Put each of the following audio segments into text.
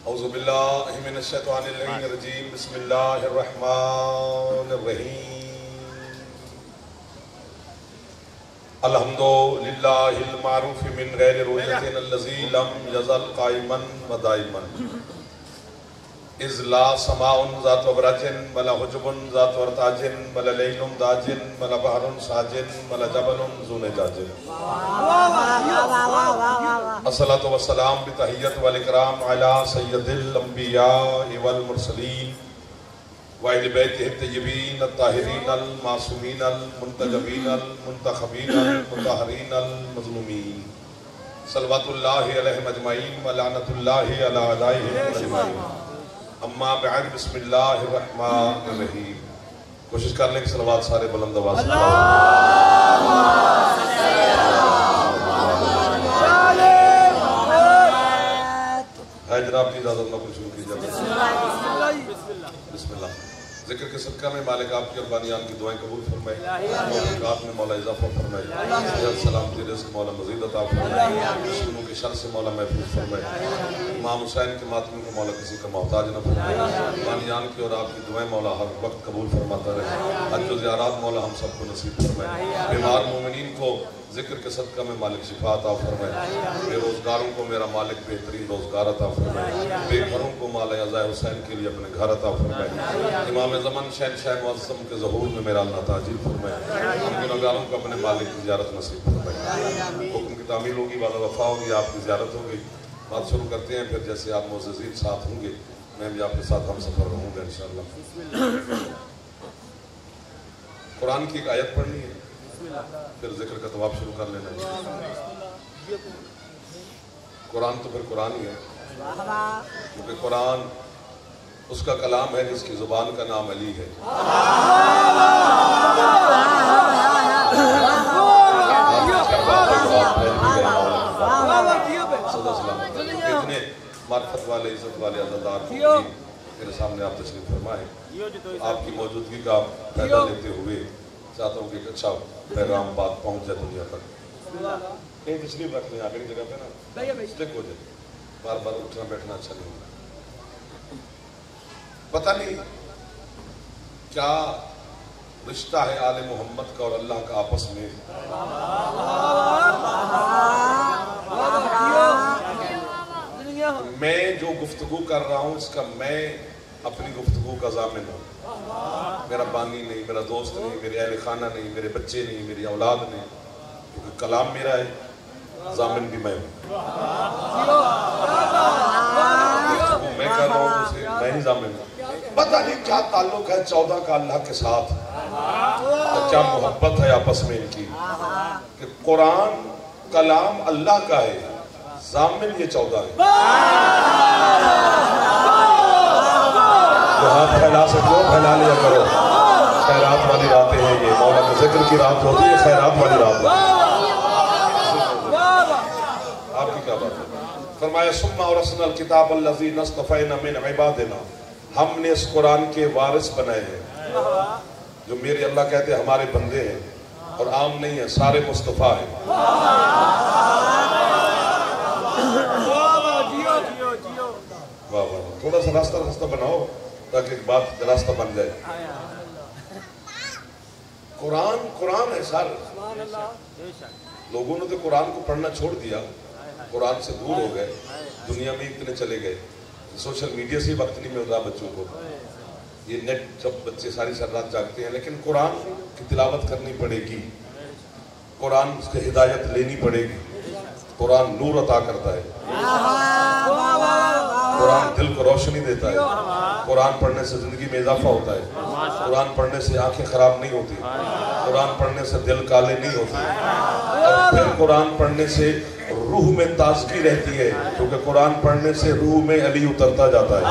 औज़ुबिल्लाहि मिनश्शैतानिर्रजीम बिस्मिल्लाहिर्रहमानिर्रहीम अल्हम्दुलिल्लाहिल मारूफ़ि मिन गैरि रुयतिन अल्लज़ी लम यज़ल क़ाइमन व दाइमन इज़ ला समाउन ज़ात वबरजिन वला हुजुबुन ज़ात वरताजिन वला लैलुन दाजिन वला बहरुन साजिन वला जबलुन ज़ुन जाजिन अस्सलातु वस्सलाम बितहिय्यत वल इकराम अला सय्यदिल अंबिया वल मुरसलीन व अहले बैतिहि तय्यबीन अत्ताहिरीन अल मासूमीन अल मुंतजबीन अल मुंतखबीन अल मुतहहरीन अल मज़लूमीन सल्लल्लाहु अलैहि अजमईन व लानतुल्लाहि अला अदाइहिम अजमईन अम्मा बअद बिस्मिल्लाहिर्रहमानिर्रहीम। कोशिश कर लें कि सलवात सारे बुलंद आवाज़ से है जनाब की इजाज़त में कुछ शुरू कीजिए। बिस्मिल्लाह। ज़िक्र के सदका में मालिक आपकी और बानियान की दुआएं कबूल फरमाए, औकात में मौला इज़ाफ़ा फरमाए, सलामती रिज़्क़ मौला मज़ीद अता फरमाए, दुश्मनों के शर से मौला महफूज़ फरमाए, इमाम हुसैन के मातम को मौला किसी का मोहताज न फरमाए, बानियान की और आपकी दुआएं मौला हर वक्त कबूल फरमाता रहे, हज व ज़ियारत मौला हम सबको नसीब फरमाए, बीमार मोमिनीन को ज़िक्र के सदका में मालिक शिफा अता फरमाए, बेरोज़गारों को मेरा मालिक बेहतरीन रोज़गार अता फरमाए, बेघरों को मौला अज़ा हुसैन के लिए अपने घर अता फरमाए, इमाम ज़मान शहनशाह मुअज़्ज़म के ज़हूर में मेरा अल्लाह ताजील फरमाए, हम गुनहगारों को अपने मालिक की ज़ियारत नसीब फरमाए। हुक्म की तामील होगी, वादा वफ़ा होगी, आपकी ज़ियारत होगी। बात शुरू करते हैं, फिर जैसे आप मुअज़्ज़िज़ीन साथ होंगे मैं भी आपके साथ हम सफ़र रहूँगा इंशाअल्लाह। कुरान की एक आयत पढ़नी है, फिर जिक्र का तवाब शुरू कर लेना है। कुरान तो फिर कुरान ही है, क्योंकि कुरान उसका कलाम है जिसकी जुबान का नाम अली है। इतने मार्फत वाले इज्जत वाले अज़ादार मेरे सामने आप तशरीफ फरमाए, आपकी मौजूदगी का फायदा लेते हुए चाहता हूँ कि एक अच्छा पैगाम बात पहुँच जाए दुनिया तक। कहीं तशरीफ रख लें आखिरी जगह पे ना स्टिक हो जाए, बार बार उठना बैठना अच्छा नहीं होगा। पता नहीं क्या रिश्ता है आले मोहम्मद का और अल्लाह का आपस में। मैं जो गुफ्तगू कर रहा हूँ इसका मैं अपनी गुफ्तगू का ज़ामिन हूँ। मेरा बानी नहीं, मेरा दोस्त नहीं, मेरे अहले खाना नहीं, मेरे बच्चे नहीं, मेरी औलाद नहीं, क्योंकि कलाम मेरा है, ज़ामिन भी मैं हूँ। मैं कर रहा हूँ उसे मैं ही ज़ामिन हूँ। पता नहीं क्या ताल्लुक है 14 का अल्लाह के साथ, क्या मोहब्बत है आपस में इनकी कि कुरान कलाम अल्लाह का है, ज़ामिन ये 14 है। जो हाथ फैला सकते हो फैला लिया करो। खैरात वाली रातें हैं ये, मौला के जिक्र की रात होती है, खैरात वाली रात होती है। आपकी क्या बात है? फरमाया सुम्मा औरसनल किताब अल्लज़ी नस्तफ़ैना मिन इबादिना, हमने इस कुरान के वारिस बनाए हैं जो मेरे अल्लाह कहते हैं हमारे बंदे हैं, और आम नहीं है, सारे मुस्तफ़ा हैं। वाह वाह, थोड़ा सा रास्ता बनाओ ताकि एक बात रास्ता बन जाए। कुरान है सर। लोगों ने तो कुरान को पढ़ना छोड़ दिया, कुरान से दूर हो गए, दुनिया में इतने चले गए, सोशल मीडिया से वक्त नहीं मिल रहा बच्चों को, ये नेट जब बच्चे सारी रात जागते हैं। लेकिन कुरान की तिलावत करनी पड़ेगी, कुरान से हिदायत लेनी पड़ेगी। कुरान नूर अता करता है, कुरान दिल को रोशनी देता है, कुरान पढ़ने से जिंदगी में इजाफा होता है, कुरान पढ़ने से आंखें खराब नहीं होती, कुरान पढ़ने से दिल काले नहीं होते, और फिर कुरान पढ़ने से रूह में ताजगी रहती है, क्योंकि कुरान पढ़ने से रूह में अली उतरता जाता है।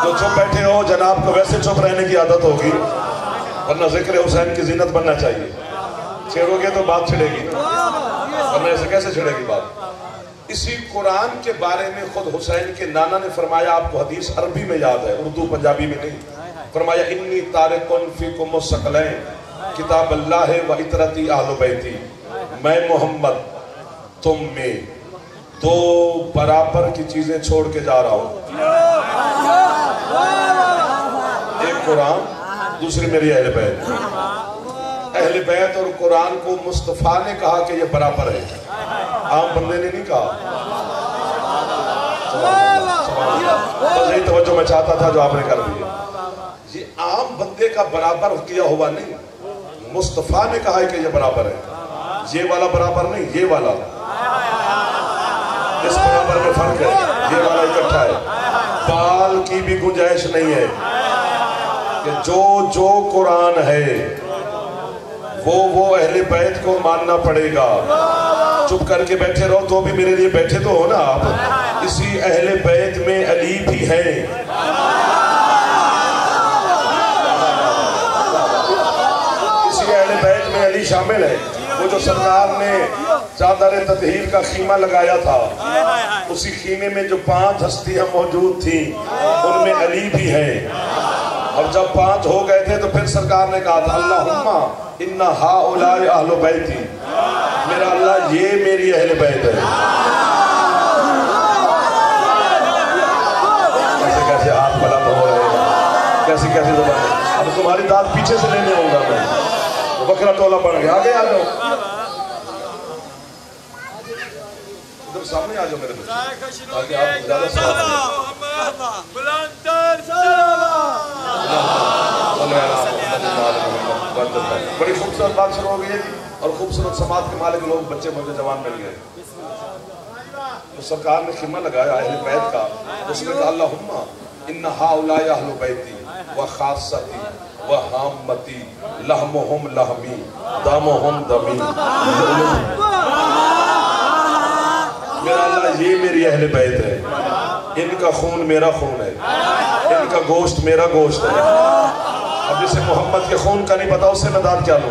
जो चुप बैठे हो जनाब को वैसे चुप रहने की आदत होगी, वरना जिक्र हुसैन की जीनत बनना चाहिए। छेड़ोगे तो बात छिड़ेगी, वरना ऐसे कैसे छिड़ेगी बात। इसी कुरान के बारे में खुद हुसैन के नाना ने फरमाया, आपको हदीस अरबी में याद है, उर्दू पंजाबी में नहीं। फरमाया इन्नी तारिकुन फीकुम सकलैन किताब अल्लाह व इतरती अहल बैती, मैं मोहम्मद तुम में दो बराबर की चीजें छोड़ के जा रहा हूं, एक कुरान, दूसरी मेरी अहले बैत। अहले बैत और कुरान को मुस्तफा ने कहा कि ये बराबर है, आम बंदे ने नहीं कहा। तो यही तवज्जो मैं चाहता था जो आपने कर दी। ये आम बंदे का बराबर किया हुआ नहीं, मुस्तफा ने कहा है कि ये बराबर है। ये वाला बराबर नहीं, ये वाला, इस बराबर में फर्क है, ये वाला इकट्ठा है। बाल की भी गुंजाइश नहीं है कि जो जो कुरान है वो अहले बैत को मानना पड़ेगा। चुप करके बैठे रहो तो भी मेरे लिए बैठे तो हो ना आप। इसी अहले बैत में अली भी है, इसी अहले बैत में अली शामिल है। वो जो सरकार ने चादर ततहीर का खीमा लगाया था, उसी खीमे में जो 5 हस्तियां मौजूद थी उनमें अली भी है। और जब 5 हो गए थे तो फिर सरकार ने कहा था अल्लाहुम्मा इन्ना हाउलाई अहले बैती, मेरा अल्लाह ये मेरी अहले बैत है। कैसे कैसे हाथ बुलंद हो रहे हैं, कैसी कैसी ज़बान। अब तुम्हारी दाद पीछे से लेने आऊंगा मैं, तो बकरा टोला बन गया। आगे आ जाओ, उधर सामने आ जाओ मेरे बच्चे, ताकि आप ज्यादा बड़ी खूबसूरत बात शुरू हो गई है जी। और खूबसूरत समाज के मालिक लोग, बच्चे मुझे जवान मिल गए। तो सरकार ने खिमा लगाया अहले बैत का, उसने कहा अल्लाहुम्मा इन्ना हाउलाई अहले बैती व खासती व हामती लहमुहुम लहमी दामुहुम दमी। मेरा अल्लाह ये मेरी अहले बैत है, इनका खून मेरा खून है, इनका गोश्त मेरा गोश्त है। अब जिसे मोहम्मद के खून का नहीं पता उससे मैं दाद क्या लूं?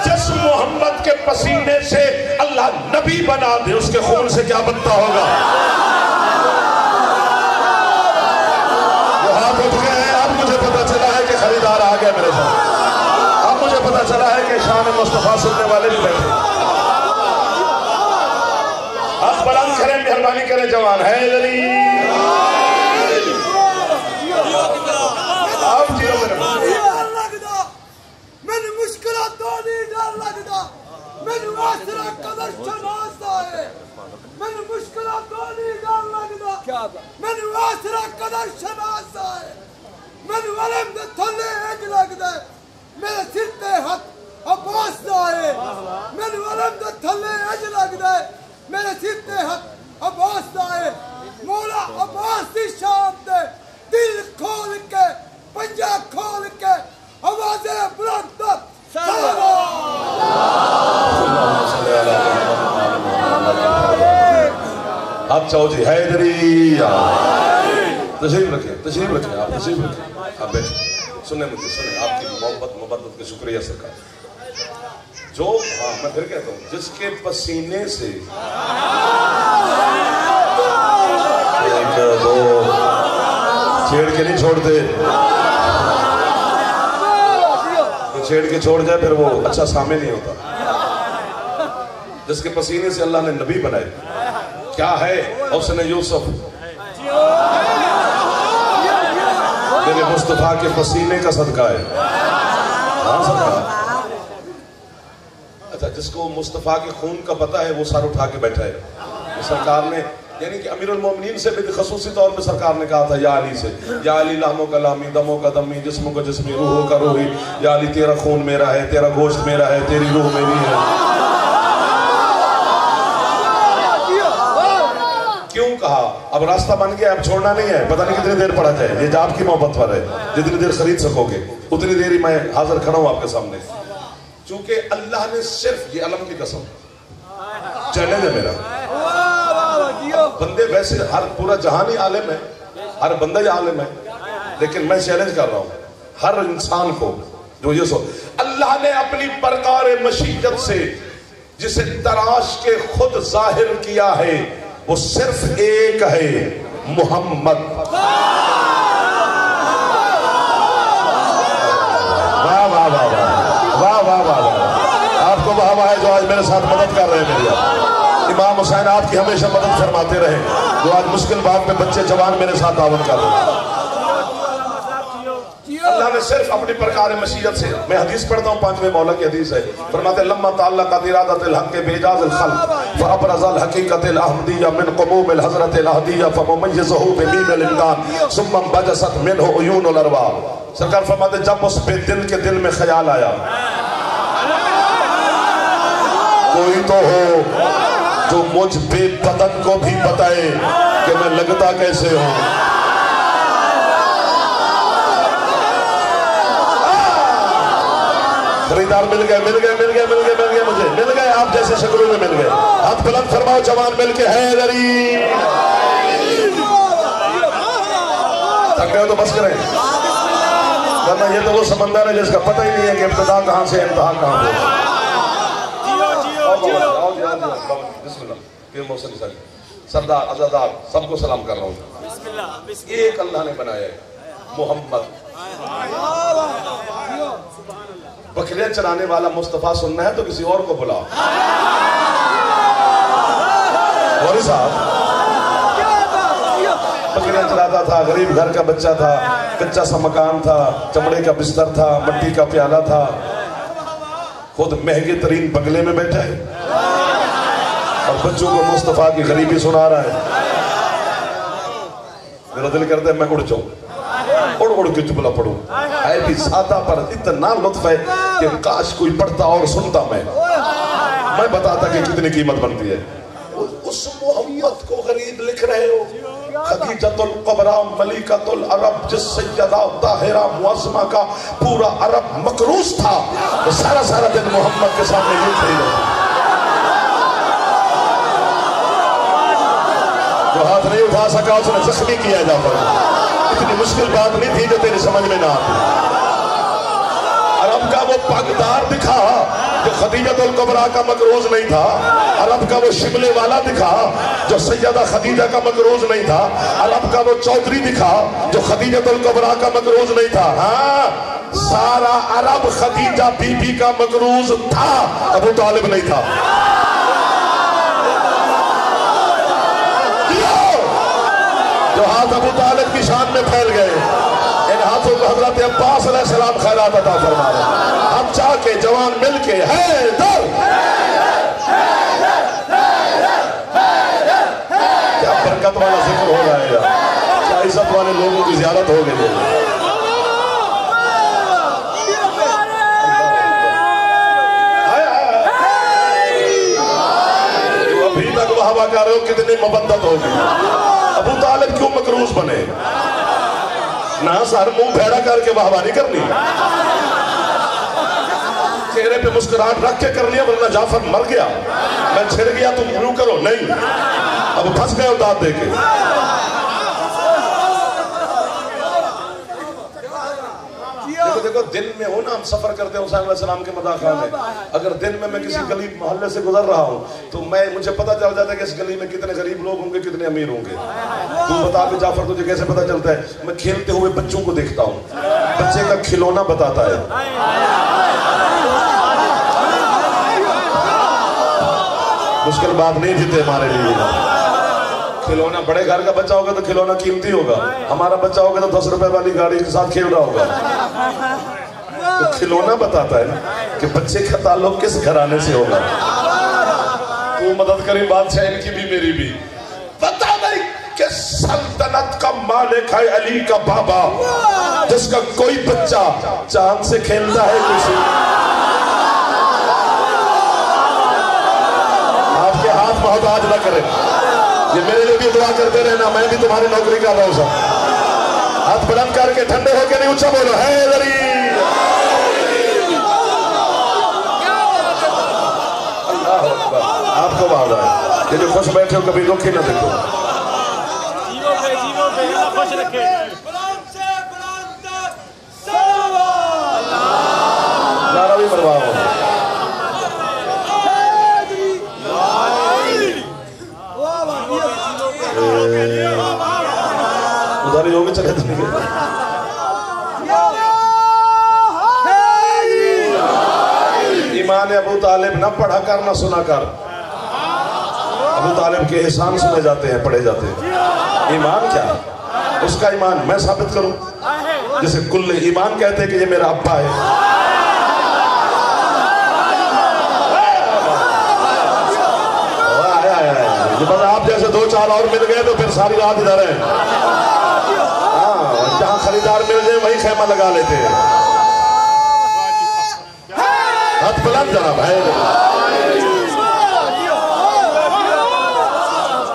जिस मोहम्मद के पसीने से अल्लाह नबी बना दे, उसके खून से क्या बनता होगा? वो हाथ उठ गए हैं। अब मुझे पता चला है कि खरीदार आ गया मेरे साथ। अब मुझे पता चला है कि शान मुस्तफा सुनने वाले भी बैठे। अब बुलंद करें, मेहरबानी करें जवान है मेरे सीते हक अब्बास दाए मौला अब्बास की शान दे दिल खोल के पंजा खोल के आवाज़ें बुलंद तक आप चाहो जी हैदरी तशरीफ रखें, तशरीफ रखें, आप तशरीफ रखें, आप बैठे सुने, मुझे सुने। आपकी मोहब्बत मुबद्दत का शुक्रिया सरकार। जो हाँ मैं फिर कहता हूँ, जिसके पसीने से एक दो छेड़ के नहीं छोड़ते, तो छेड़ के छोड़ जाए फिर वो अच्छा सामने नहीं होता। जिसके पसीने से अल्लाह ने नबी बनाए, क्या है उसने यूसुफ मेरे मुस्तफा के पसीने का सदका है। हाँ सदका। अच्छा, जिसको मुस्तफा के खून का पता है वो सर उठा के बैठा है। तो सरकार ने यानी कि अमीरुल मोमिनीन से भी खसूसी तौर पे सरकार ने कहा था या अली से, या अली लामो का लामी दमो का दमी जिस्मों का जिस्मी रूहों का रूही, या अली तेरा खून मेरा है, तेरा गोश्त मेरा है, तेरी रूह मेरी है। क्यों कहा? अब रास्ता बन गया, अब छोड़ना नहीं है। पता नहीं कितनी देर पड़ा जाए, ये आपकी मोहब्बत पर है। जितनी देर खरीद सकोगे उतनी देर ही मैं हाजिर खड़ा हूं आपके सामने। चूंकि अल्लाह ने सिर्फ ये अलम की कसम, चैलेंज है मेरा। बंदे वैसे हर पूरा जहान ही आलिम है, हर बंदा ही आलिम है, लेकिन मैं चैलेंज कर रहा हूं हर इंसान को जो ये सो अल्लाह ने अपनी परकार मशीयत से जिसे तराश के खुद जाहिर किया है, वो सिर्फ एक है, मोहम्मद। वाह वाह वाह वाह वाह वाह वाह। मेरे साथ मदद कर रहे हैं मेरी। इमाम हुसैन आपकी हमेशा मदद फरमाते रहे। जो आज मुश्किल बात में बच्चे जवान मेरे साथ तावन कर रहे हैं। अल्लाह ने सिर्फ अपनी प्रकार मशीयत से, मैं हदीस पढ़ता हूँ 5वें मौला की हदीस है, फरमाते लम्मा ताल्लक़त इरादतुल हक़ बिइजाज़िल ख़ल्क़ फ़अबरज़ल हक़ीक़तल अहमदिय्या मिन क़ुमूमिल हज़रतिल अहदिय्या फ़मुमय्यिज़ुहु बिमीमिल इम्दान सुम्मा बजसत मिन्हु उयूनुल अरवाह। सरकार फरमाते जब उस पे दिल के दिल में ख्याल आया, कोई तो हो जो मुझ बेबदन को भी बताए कि मैं लगता कैसे हूँ। खरीदार मिल गए मुझे मिल गए, आप जैसे शक्लों में मिल गए। हाथ बुलंद फरमाओ जवान मिल के हैदरी। थक गए तो बस करें, वरना ये तो वो समंदर है जिसका पता ही नहीं है कि इब्तिदा कहाँ से इंतहा कहाँ से। सरदार अज़ादार सबको सलाम कर रहा हूँ। एक अल्लाह ने बनाया है मोहम्मद। बकरियां चराने वाला मुस्तफा सुनना है तो किसी और को बुलाओ। मौलवी साहब बकरियां चराता था, गरीब घर का बच्चा था, कच्चा सा मकान था, चमड़े का बिस्तर था, मिट्टी का प्याला था, खुद महंगे तरीन बंगले में बैठा है और बच्चों को मुस्तफा की गरीबी सुना रहा है। मेरा दिल करता है मैं उड़ जाऊं, उड़ उड़ के चुपला पढ़ूं। है भी सादा पर इतना लुत्फ है कि काश कोई पढ़ता और सुनता। मैं बताता कि कितनी कीमत बनती है। उस मोहम्मद को गरीब लिख रहे हो, खदीजतुल कुबरा मलिकतुल अरब, जिस सैयदा ताहिरा मुअज़्ज़मा का पूरा अरब मकरूज था, तो सारा सारा दिन मोहम्मद के सामने यूं खड़ी रहती। जो हाथ नहीं उठा सका उसने जख्मी किया जाता। इतनी मुश्किल बात नहीं थी जो तेरी समझ में ना आती। अरब का वो पगदार दिखा जो खदीजतुल कुबरा का मकरूज नहीं था। अरब का वो शिमले वाला दिखा जो सैयदा खदीजा का मकरूज नहीं था। अरब का वो चौधरी दिखा जो खदीजतुल कुबरा का मकरूज नहीं था। हाँ, सारा अरब खदीजा बीबी का मकरूज था, अबू तालिब नहीं था। जो हाथ अबू तालिब की शान में फैल गए, इन हाथों को हजरत अब्बास अलैहिस्सलाम खैरात अता फरमा रहे। हम चाह के जवान मिल के हैदर, क्या बरकत वाला जिक्र हो रहा है, क्या इज्जत वाले लोगों की ज़ियारत हो गई है। अभी तक वाहवा कर रहे हो कितनी मोहब्बत होगी। अबू तालिब क्यों मकरूज बने? ना सर मुंह भेड़ा करके वाहवा नहीं करनी, चेहरे पे मुस्कुराहट रख के कर लिया, वरना जाफर मर गया, मैं छिड़ गया तुम यूं करो नहीं। अब फंस गए दांत देके। देखो देखो दिन में हो ना, हम सफर करते हैं हुसैन अलैहिस्सलाम के मदाखा में। अगर दिन में मैं किसी गली मोहल्ले से गुजर रहा हूँ तो मुझे पता चल जाता है कि इस गली में कितने गरीब लोग होंगे, कितने अमीर होंगे। तू बता के जाफर तुझे कैसे पता चलता है? मैं खेलते हुए बच्चों को देखता हूँ, बच्चे का खिलौना बताता है। मुश्किल बात नहीं थी हमारे लिए। खिलौना, बड़े घर का बच्चा होगा तो खिलौना कीमती होगा, हमारा बच्चा होगा तो 10 रुपए वाली गाड़ी के साथ खेल रहा होगा। तो खिलौना बताता है कि बच्चे का ताल्लुक किस घराने से होगा। तू मदद करी बादशाह इनकी भी मेरी भी। पता नहीं कि सल्तनत का मालिक है अली का बाबा, जिसका कोई बच्चा चांद से खेलता है। किसी आपके हाथ मोहताज न करें, ये मेरे लिए भी दुआ करते रहना, मैं भी तुम्हारी नौकरी कर रहा हूं सब। हाथ बुलंद करके ठंडे होके नहीं, ऊंचा बोलो हैदरी। अल्लाह अकबर। आपको वादा है, ये जो खुश बैठे हो कभी दुखी ना देखो। जीवो पे खुश रखे। नारा भी मरवाओ। उधर ही होंगे, चले ईमान ईमान अबू तालिब न पढ़ा कर न सुना कर। अबू तालिब के एहसान सुने जाते हैं, पढ़े जाते हैं। ईमान क्या है? उसका ईमान मैं साबित करूं? जैसे कुल्ले ईमान कहते हैं कि ये मेरा अब्बा है। बस आप जैसे दो चार और मिल गए तो फिर सारी रात इधर है। हाँ, जहाँ खरीदार मिल जाए वहीं खेमा लगा लेते हैं। हाथ बुलंद जनाब है।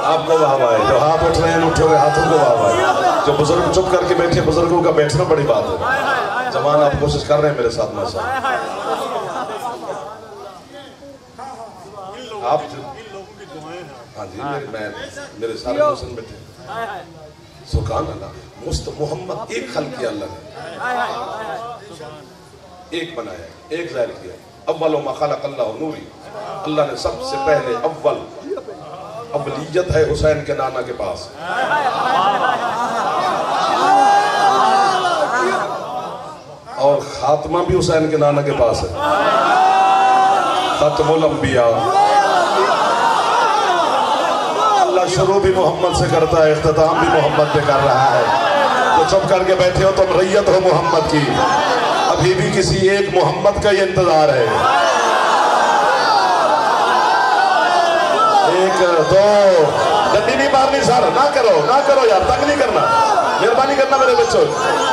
आपको वाह वाह है। जो हाथ उठ रहे हैं उठे हुए हाथों को वाह वाह है। जो बुजुर्ग चुप करके बैठे, बुजुर्गों का बैठना बड़ी बात है। जवान आप कोशिश कर रहे हैं मेरे साथ में साथ। आप हाँ जी, मेरे सारे हुसन बैठे। सुभान अल्लाह। मुस्त मोहम्मद एक खल किया अल्लाह ने, एक बनाया, एक जाहिर किया। अव्वल मा खलक़ अल्लाह नूरी। अल्लाह ने सबसे पहले अव्वलियत है हुसैन के नाना के पास। और खात्मा भी हुसैन के नाना के पास है। खत्मुल अंबिया। शुरू भी मोहम्मद से करता है, इख्तिताम भी मोहम्मद पे कर रहा है। तो चुप करके बैठे हो, तुम रैयत हो मोहम्मद की। अभी भी किसी एक मोहम्मद का ही इंतजार है। एक दो गड्डी नहीं मारनी सर, ना करो यार, तंग नहीं करना, मेहरबानी करना मेरे बच्चों।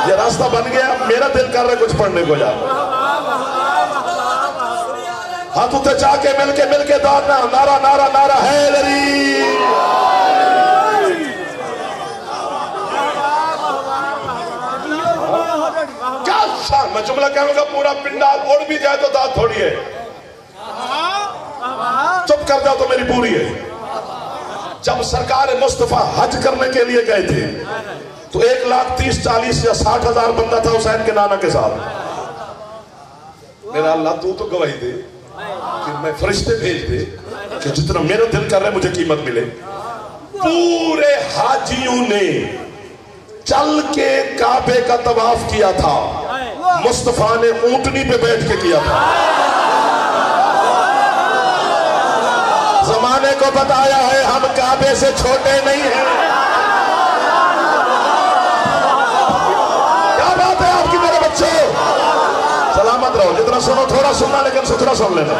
ये रास्ता बन गया, मेरा दिल कर रहा है कुछ पढ़ने को यार। हाथ उठे जाके मिलके दाना नारा नारा नारा हैदरी। मैं जुमला कहूंगा पूरा पिंडाल उड़ भी जाए तो दांत थोड़ी है। चुप कर जाओ तो मेरी पूरी है। जब सरकार मुस्तफा हज करने के लिए गए थे तो 1,30,40 या 60,000 बंदा था हुसैन के नाना के साथ। मेरा अल्लाह तू तो गवाही दे कि मैं फरिश्ते भेज दे कि जितना मेरा दिल कर रहा है मुझे कीमत मिले। पूरे हाजियों ने चल के काबे का तवाफ किया था, मुस्तफा ने ऊंटनी पे बैठ के किया था। जमाने को बताया है हम काबे से छोटे नहीं हैं। क्या बात है आपकी मेरे बच्चों? सलामत रहो। जितना सुनो थोड़ा सुनना, लेकिन सुथरा सुन लेना।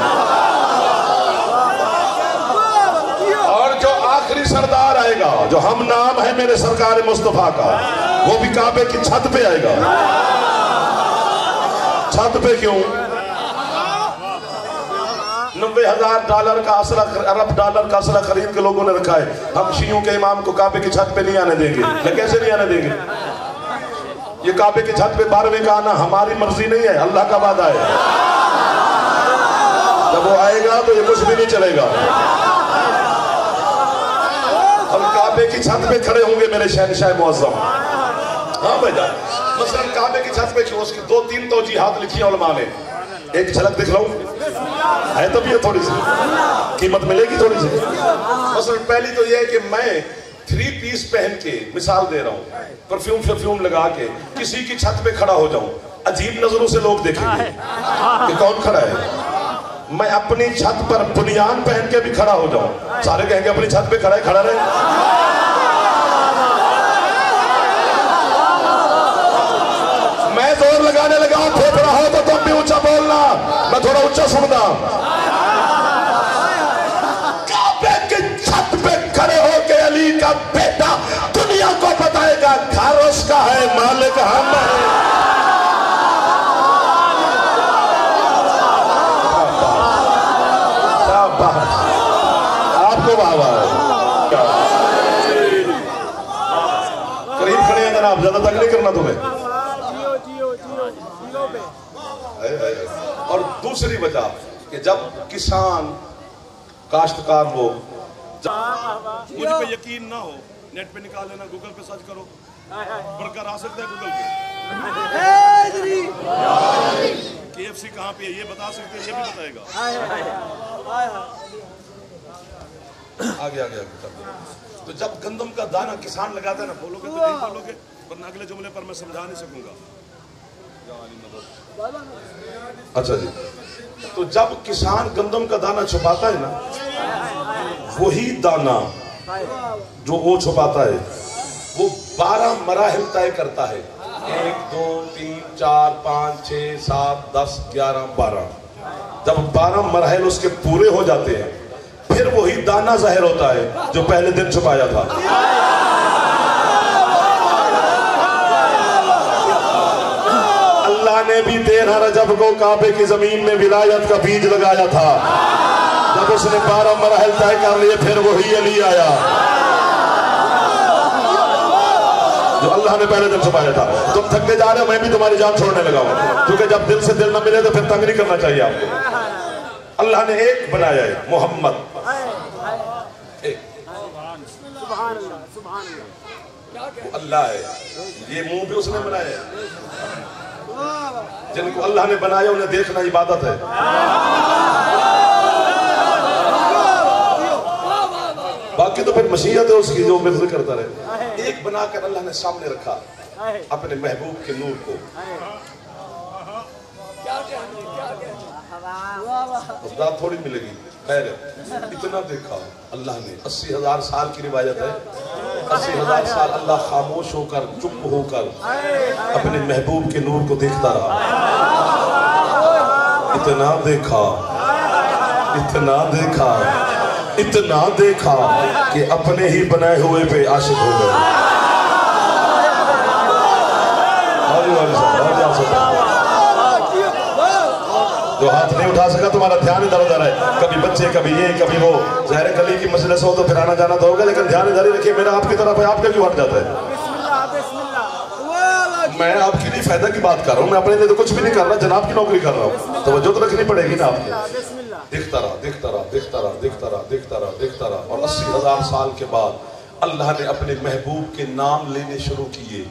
और जो आखिरी सरदार आएगा, जो हम नाम है मेरे सरकार मुस्तफा का, वो भी काबे की छत पे आएगा। छत पे क्यों? $90,000 का असला, अरब डॉलर का असला खरीद के लोगों ने रखा है। हम शियों के इमाम को काबे की छत पे नहीं आने देंगे। लेकिन कैसे नहीं आने देंगे? ये काबे की छत पे 12वें का आना हमारी मर्जी नहीं है, अल्लाह का वादा है। जब वो आएगा तो ये कुछ भी नहीं चलेगा। हम काबे की छत पे खड़े होंगे मेरे शहनशाह मुअज़्ज़म। हाँ भैया, मसलन काबे की छत पे उसकी 2-3 तौजीहात लिखी है उलमा ने। एक झलक दिखलाऊं है तब ये थोड़ी सी कीमत मिलेगी थोड़ी सी। मसलन पहली तो ये है कि मैं 3 पीस पहन के, मिसाल दे रहा हूँ, परफ्यूम लगा के किसी की छत पे खड़ा हो जाऊं, अजीब नजरों से लोग देखेंगे कि कौन खड़ा है। मैं अपनी छत पर बुनियान पहन के भी खड़ा हो जाऊं, सारे कहेंगे अपनी छत पे खड़ा है, खड़ा रहे। मैं जोर लगाने लगा, थोड़ा हो तो तुम भी ऊंचा बोलना, मैं थोड़ा ऊंचा सुनना। काबे की छत पे खड़े होके अली का बेटा दुनिया को बताएगा घर उसका है, मालिक हम है। आपको वाह वाह। करीब खड़े हैं जनाब, ज्यादा तक नहीं करना तुम्हें। और दूसरी वजह कि जब किसान काश्तकार लोग, मुझ पे यकीन ना हो, नेट पे निकाल लेना, गूगल पे सर्च करो, बरकर आ सकता है गूगल पे। KFC कहाँ पे है ये बता सकते हैं, ये भी बताएगा। आगे तो जब गंदम का दाना किसान लगाता है ना, बोलोगे तो नहीं बोलोगे, वरना अगले जुमले पर मैं समझा नहीं सकूंगा। अच्छा जी, तो जब किसान गंदम का दाना छुपाता है ना, वही दाना जो वो छुपाता है वो 12 मराहिल तय करता है। 1 2 3 4 5 6 7 10 11 12। जब 12 मराहिल उसके पूरे हो जाते हैं, फिर वही दाना ज़ाहिर होता है जो पहले दिन छुपाया था। अल्लाह ने भी 13 रजब को काबे की जमीन में विलायत का बीज लगाया था। जब उसने 12 मराहिल तय कर लिए, फिर वही अली आया जो अल्लाह ने पहले दिन छुपाया था। तुम थकते जा रहे हो, मैं भी तुम्हारी जान छोड़ने लगा हूं, क्योंकि जब दिल से दिल ना मिले तो फिर तंग नहीं करना चाहिए आपको। अल्लाह ने एक बनाया है, मोहम्मद एक। अल्लाह है, ये मुंह भी उसने बनाया है। जिनको अल्लाह ने बनाया उन्हें देखना इबादत है। बाकी तो फिर मशीयत है उसकी जो मिर्ज़ करता रहे। एक बनाकर अल्लाह ने सामने रखा अपने महबूब के नूर को। रात थोड़ी मिलेगी, खैर इतना देखा अल्लाह ने। 80,000 साल की रिवायत है, 80,000 साल अल्लाह खामोश होकर, चुप होकर अपने महबूब के नूर को देखता रहा। इतना देखा, इतना देखा, इतना देखा कि अपने ही बनाए हुए पे आशिक हो गए। जो हाथ नहीं उठा सका, तुम्हारा ध्यान इधर उधर है, कभी बच्चे, कभी ये, कभी वो। ज़ाहिर गली की मजलिस हो तो फिर आना जाना तो होगा, लेकिन ध्यान इधर ही रखिए। मेरा आपकी तरफ है, आपके क्यों हट जाता है? मैं आपके लिए फायदा की बात कर रहा हूँ, मैं अपने लिए तो कुछ भी नहीं कर रहा, जनाब की नौकरी कर रहा हूँ। तवज्जो तो रखनी पड़ेगी ना आपकी। देखता रहा, देखता रहा, देखता रहा, देखता रहा, देखता रहा, देखता रहा, और 80,000 साल के बाद अल्लाह ने अपने महबूब के नाम लेने शुरू किए।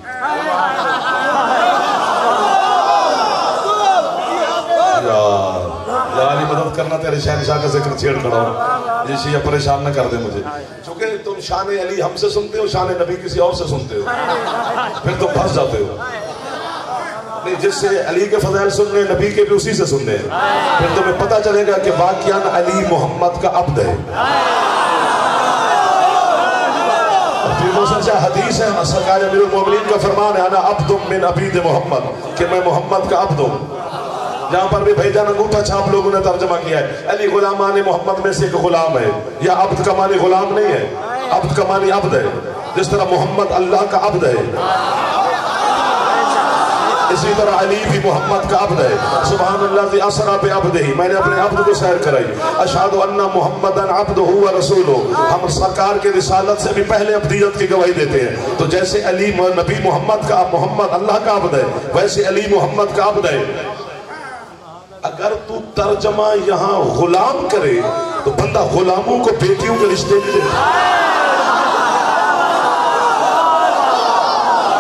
यार ये मदद करना, तेरे शहनशाह का जिक्र छेड़ खड़ा हूँ, ये शिया परेशान न कर दे मुझे। चूंकि तुम शान अली हमसे सुनते हो, शान नबी किसी और से सुनते हो, फिर तुम फंस जाते हो। नहीं, जिससे अली के फज़ाइल सुनने, नबी के भी उसी से सुनने हैं, फिर तुम्हें पता चलेगा कि वाक़ियान अली मोहम्मद का अब्द है। हदीस है, सरकार अमीरुल मोमिनीन का फरमान है, अना अब्दुम मिन अबीद मोहम्मद, कि मैं मोहम्मद का अब्द हूँ। जहाँ पर भी भाईजान अंगूठा छाप लोगों ने तर्जमा किया है, अली गुलामान मोहम्मद में से एक गुलाम है। या अब्द का मानी गुलाम नहीं है, अब्द का मानी अब्द है। जिस तरह मोहम्मद अल्लाह का अब्द है, इसी तरह अली भी मोहम्मद का अब्द है। सुभानअल्लाज़ी असरा बि अब्दिही, मैंने अपने अब्द को सैर कराई। अशहदु अन्ना मुहम्मदन अब्दुहु व रसूलुहु, हम सरकार के रिसालत से भी पहले अब्दियत की गवाही देते हैं। तो जैसे अली नबी मोहम्मद का, मोहम्मद अल्लाह का अब्द है, वैसे अली मोहम्मद का अब्द है। अगर तू तर्जमा यहाँ गुलाम करे तो बंदा गुलामों को बेटियों के रिश्ते में दे।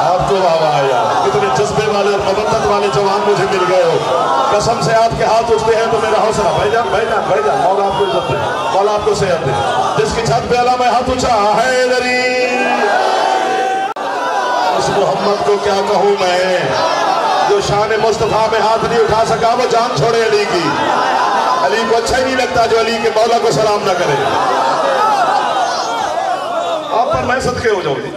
आपको बाबा आया, कितने जज्बे वाले और मबद्दत वाले जवान मुझे मिल गए हो। कसम से आपके हाथ उठते हैं तो मेरा हौसला। भाईजान भाईजान भाईजान, मौला आपको इज्जत दे, मौला आपको सेहत दे। जिसकी छत पे अला मैं हाथ उठा है दरी, उस मोहम्मद को क्या कहूँ मैं, जो शान मुस्तफा में हाथ नहीं उठा सका, वो जान छोड़े अली की। अली को अच्छा ही नहीं लगता जो अली के मौला को सलाम ना करे। आप पर मैं सदके हो जाऊंगी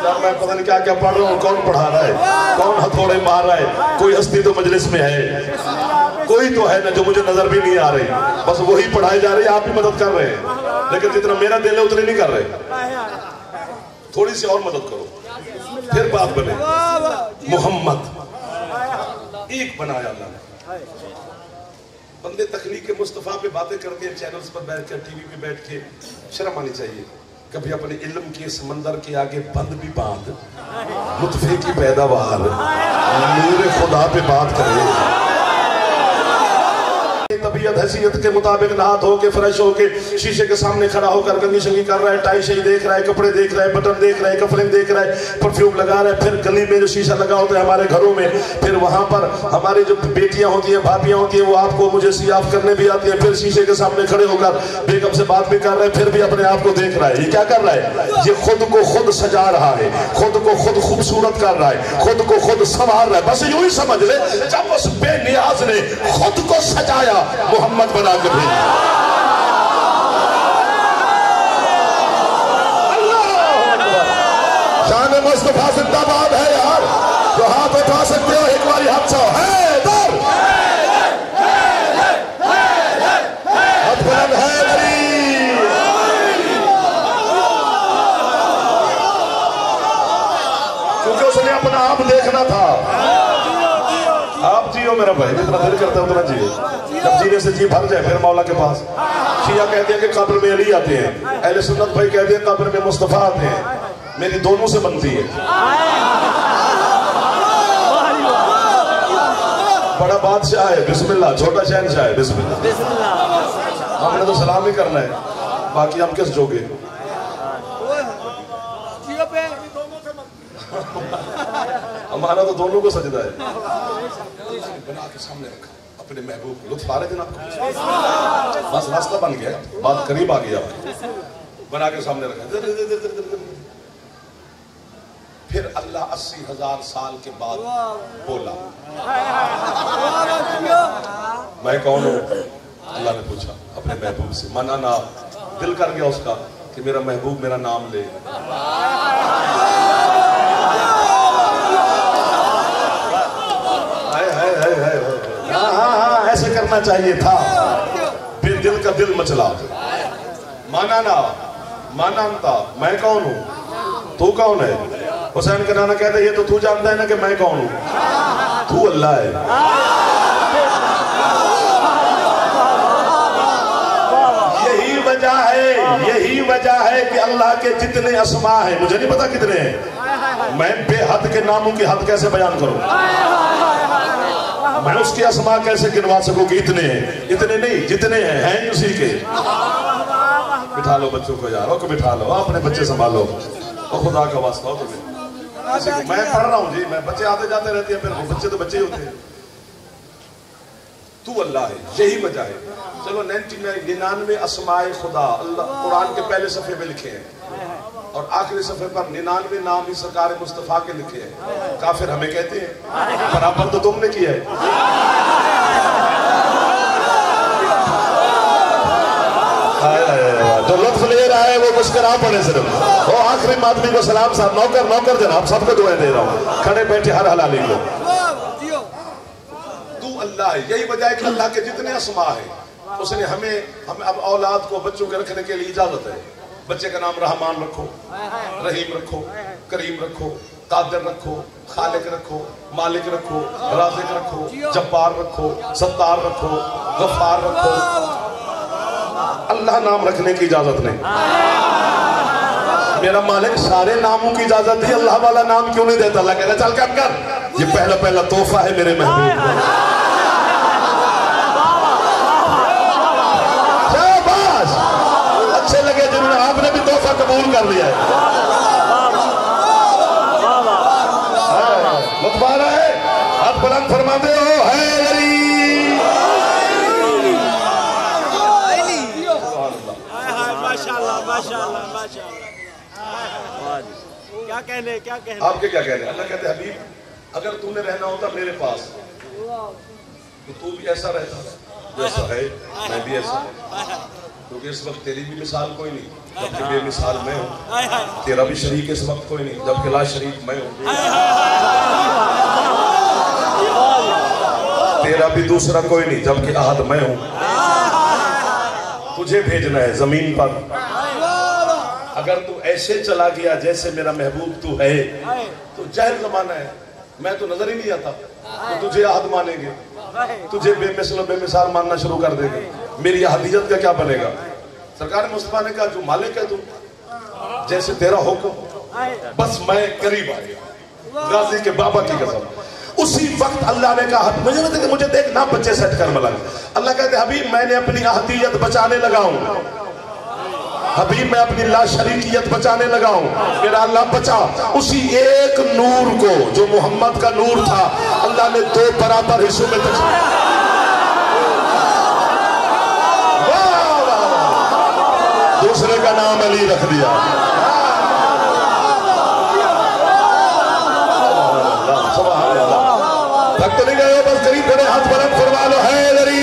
यार, मैं पता नहीं क्या क्या पढ़ रहा हूँ, कौन पढ़ा रहा है, कौन हथौड़े मार रहा है। कोई हस्ती तो मजलिस में है, कोई तो है ना जो मुझे नजर भी नहीं आ रही, बस वही पढ़ाई जा रही है। आप भी मदद कर रहे हैं, लेकिन जितना मेरा दिल है उतनी नहीं कर रहे। थोड़ी सी और मदद करो, फिर बात बने। मोहम्मद एक बनाया अल्लाह ने। बंदे तखलीक मुस्तफ़ा पे बातें करते हैं, चैनल्स पर बैठ कर, टीवी पे बैठ के, शर्म आनी चाहिए। कभी अपने इल्म के समंदर के आगे बंद भी बांध, लुत्फे की पैदावार नूर खुदा पे बात करें। तबीयत हैसियत के मुताबिक नहा धो के फ्रेश होके शीशे के सामने खड़ा होकर कंगी शंगी कर रहा है, टाई शाई देख रहा है, कपड़े देख रहा है, बटन देख रहा है, कपड़े देख रहा है, परफ्यूम लगा रहा है। फिर गली में जो शीशा लगा होता है हमारे घरों में, फिर वहां पर हमारी जो बेटियां होती हैं, भाभियां होती हैं, वो आपको मुझे सियाफ करने भी आती है। फिर शीशे के सामने खड़े होकर बेगम से बात भी कर रहे हैं, फिर भी अपने आप को देख रहा है। ये क्या कर रहा है? ये खुद को खुद सजा रहा है, खुद को खुद खूबसूरत कर रहा है, खुद को खुद संवार रहा है। बस यूं ही समझ ले, जब उस बेनियाज ने खुद को सजाया, मोहम्मद बना के भेजा। शान मुस्तफा जिंदाबाद है यार। तो हाथ उठा सकते हो एक बार, हाथ छो है दर हाथ बुलंद है मेरी। क्योंकि उसने अपना आप देखना था। आप जियो मेरा भाई, जितना दिल करता है उतना जियो। जब जीने से जी भर जाए फिर मौला के पास। शिया कहते हैं कि कब्र में अली आते हैं, अहले सुन्नत भाई कहते हैं कब्र में मुस्तफा आते हैं। मेरी दोनों से बनती है। बड़ा बादशाह है बिस्मिल्लाह, छोटा शहनशाह है बिस्मिल्लाह। हमने तो सलाम ही करना है, बाकी हम किस जोगे। हमारा तो दोनों को सजदा है। बना के सामने रखा अपने महबूब को, लुत्फ आ रहे जनाब, बस रास्ता बन गया, बात करीब आ गई आपकी। बना के सामने रखा। फिर अल्लाह 80,000 साल के बाद बोला, मैं कौन हूं? अल्लाह ने पूछा अपने महबूब से। मना ना, दिल कर गया उसका कि मेरा महबूब मेरा नाम ले। हाँ, ऐसे करना चाहिए था। फिर दिल का दिल मचला। माना ना, माना था, मैं कौन हूं, तू कौन है? हुसैन का नाना कहता है ये तो तू जानता है ना कि मैं कौन हूं, तू अल्लाह है। यही वजह है कि अल्लाह के जितने अस्मा हैं, मुझे नहीं पता कितने हैं, मैं बेहद के नामों की हद कैसे बयान करूं, मैं उसके अस्मा कैसे गिनवा सकूं कि इतने हैं। इतने नहीं, जितने हैं उसी के। बिठा लो बच्चों को यार, को बिठा लो, अपने बच्चे संभालो, और खुदा का वास्ता हो तुम्हें। मैं पढ़ रहा हूँ जी, मैं बच्चे आते जाते रहते हैं, फिर बच्चे तो बच्चे ही होते हैं। तू अल्लाह है, यही वजह है। चलो 99 अस्माए खुदा अल्लाह कुरान के पहले सफे में लिखे हैं, और आखिरी सफे पर 99 नाम ही सरकार मुस्तफा के लिखे हैं। काफिर हमें कहते हैं, बराबर तो तुमने किया है। जो लुत्फ ले रहा है वो मुस्कुरा पड़े सिर्फ। वो आखिरी आदमी को सलाम साहब, नौकर नौकर जनाब, सबको दुआएं दे रहा हूँ, खड़े बैठे हर हलाली को। तू अल्लाह है, यही वजह है कि अल्लाह के जितने अस्मा है उसने हमें अब औलाद को बच्चों के रखने के लिए इजाजत है। बच्चे का नाम रहमान रखो, रहीम रखो, करीम रखो, कादिर रखो, खालिक रखो, मालिक रखो, राज़िक रखो, जब्बार रखो, सत्तार रखो, गफ्फार रखो। अल्लाह नाम रखने की इजाजत नहीं। मेरा मालिक सारे नामों की इजाजत दी, अल्लाह वाला नाम क्यों नहीं देता? अल्लाह कहता चल काम कर, ये पहला पहला तोहफा है मेरे महबूब का। अच्छे लगे जिन्होंने, आपने भी तोहफा कबूल कर लिया है। मुतबारा है, आप बुलंद फरमाते हो है अली। माशाअल्लाह माशाअल्लाह माशाअल्लाह। क्या कहने, क्या कहने, आपके क्या कहने? अल्लाह कहते हबीब, अगर तूने रहना होता मेरे पास तो तू भी ऐसा रहता जैसा है, मैं भी ऐसा है। क्योंकि इस वक्त तेरी भी मिसाल कोई नहीं, जबकि बेमिसाल मैं हूँ। तेरा भी शरीक इस वक्त कोई नहीं, जबकि ला शरीक मैं हूँ। तेरा भी दूसरा कोई नहीं, जबकि अहद मैं हूँ। तुझे भेजना है जमीन पर, अगर तू ऐसे चला गया जैसे मेरा महबूब तू है तो जाहिर जमाना है, मैं तो नजर ही नहीं आता, तो तुझे अहद मानेंगे, तुझे बेमिसाल बेमिसाल मानना शुरू कर देंगे। मेरी अहदियत का क्या बनेगा? सरकार मुस्तफा ने कहा जो मालिक है तू, जैसे तेरा हुक्म, बस मैं करीब आ गया, गाजी के बाबा की कसम। उसी वक्त अल्लाह ने कहा मुझे देख ना बच्चे सेट कर मलंग। अल्लाह कहते हबीब मैंने अपनी अहदियत बचाने लगा हूं, हबीब मैं अपनी लाशरीकियत बचाने लगा हूं। मेरा अल्लाह बचा उसी एक नूर को जो मोहम्मद का नूर था, अल्लाह ने 2 बराबर हिस्सों में तकसीम। दूसरे का नाम अली रख दिया। थक तो नहीं गए हो? बस करीब खड़े हाथ बुलंद फरमा लो हैदरी।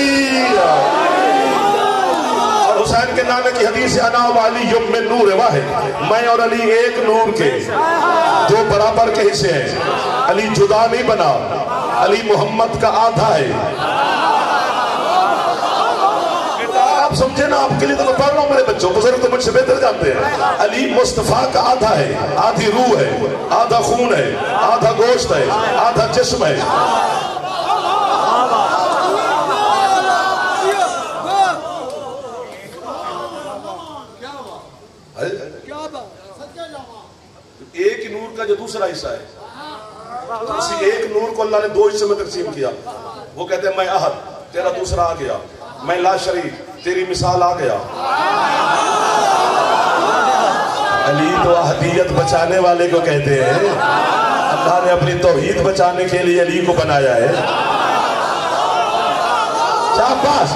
और हुसैन के नामे की हदीस अना वाली युग में नूर वाहिद, मैं और अली एक नूर के दो बराबर के हिस्से हैं। अली जुदा नहीं बना, अली मोहम्मद का आधा है। आप समझे ना, आपके लिए तो मैं पढ़ रहा हूं मेरे बच्चों, बुजुर्ग तो मुझसे बेहतर जानते हैं। अली मुस्तफा का आधा है, आधी रूह है, आधा खून है, आधा गोश्त है, आधा जिस्म है। एक ही नूर का जो दूसरा हिस्सा है, इसी एक नूर को अल्लाह ने दो हिस्से में तकसीम किया। वो कहते हैं मैं अहद, तेरा दूसरा आ गया। मैं ला शरीक, तेरी मिसाल आ गया। अली तो अहदियत बचाने वाले को कहते हैं। अल्लाह ने अपनी तौहीद बचाने के लिए अली को बनाया है। शाबाश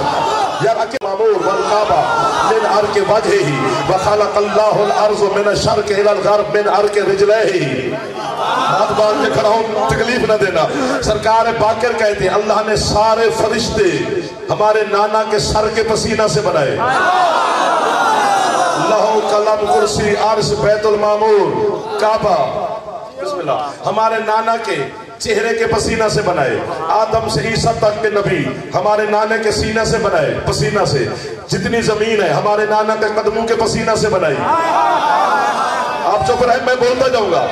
यार। अके मामूर वल काबा मिन अर्क वजहिही व खलक़ल्लाहुल अर्ज़ मिन अश-शर्क़ इलल ग़र्ब मिन अर्क रिजलैहि। हाथ बांध के खड़ा हो, तकलीफ न देना। सरकार बाकर कहते हैं अल्लाह ने सारे फरिश्ते हमारे नाना के सर के पसीना से बनाए। लहो कलम कुर्सी अर्श बैतुल मामूर काबा बिस्मिल्लाह हमारे नाना के चेहरे के पसीना से बनाए। आदम से ईसा तक के नबी हमारे नाना के सीना से बनाए, पसीना से। जितनी जमीन है हमारे नाना के कदमों के पसीना से बनाई। आप चुप रहे, मैं बोलता जाऊंगा।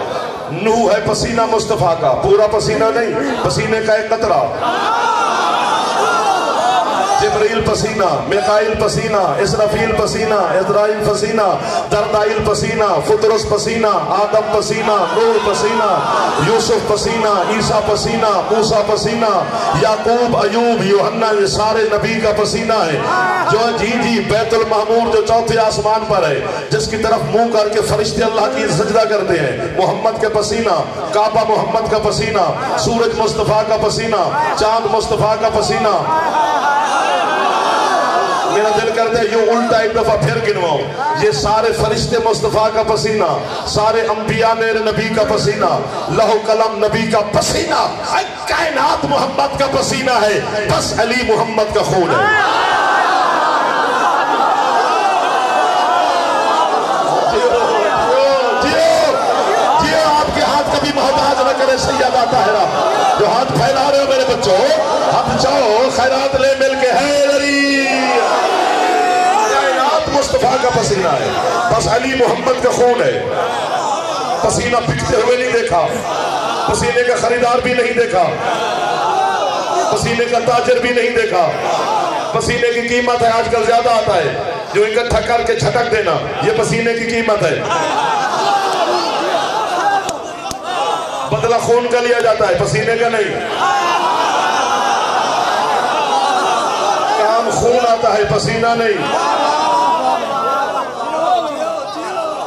नूह है पसीना मुस्तफा का, पूरा पसीना नहीं, पसीने का एक कतरा। जिब्रील पसीना, मिकाईल पसीना, इसराफील पसीना, इज़राइल पसीना, दरदाइल पसीना, फुतरस पसीना, आदम पसीना, नूह पसीना, यूसुफ पसीना, ईसा पसीना, मूसा पसीना, याकूब, अयूब, यूहन्ना, ये सारे नबी का पसीना है। जो जी बैतुल मामूर जो चौथे आसमान पर है, जिसकी तरफ मुंह करके फरिश्ते अल्लाह की सजदा करते हैं, मोहम्मद के पसीना। काबा मोहम्मद का पसीना, सूरज मुस्तफा का पसीना, चांद मुस्तफा का पसीना। मेरा दिल करता है यूं उल्टा एक दफा फिर गिनवाऊं। ये सारे फरिश्ते मुस्तफा का पसीना, सारे अंबिया मेरे नबी का पसीना, लहू कलम नबी का पसीना, कायनात मोहम्मद का पसीना है, बस अली मोहम्मद का खून है। जियो आपके हाथ कभी मोहताज न करे सैयदा ताहिरा। जो हाथ फैला रहे हो मेरे बच्चों, हाथ जाओ खैरात ले मिल के है मुस्तफा का पसीना है, बस अली मोहम्मद का खून है। पसीना बिकते हुए नहीं देखा, पसीने का खरीदार भी नहीं देखा, पसीने का ताजर भी नहीं देखा। पसीने की कीमत है आजकल ज्यादा आता है, जो इकट्ठा करके झटक देना, ये पसीने की कीमत है। बदला खून का लिया जाता है, पसीने का नहीं। काम खून आता है, पसीना नहीं।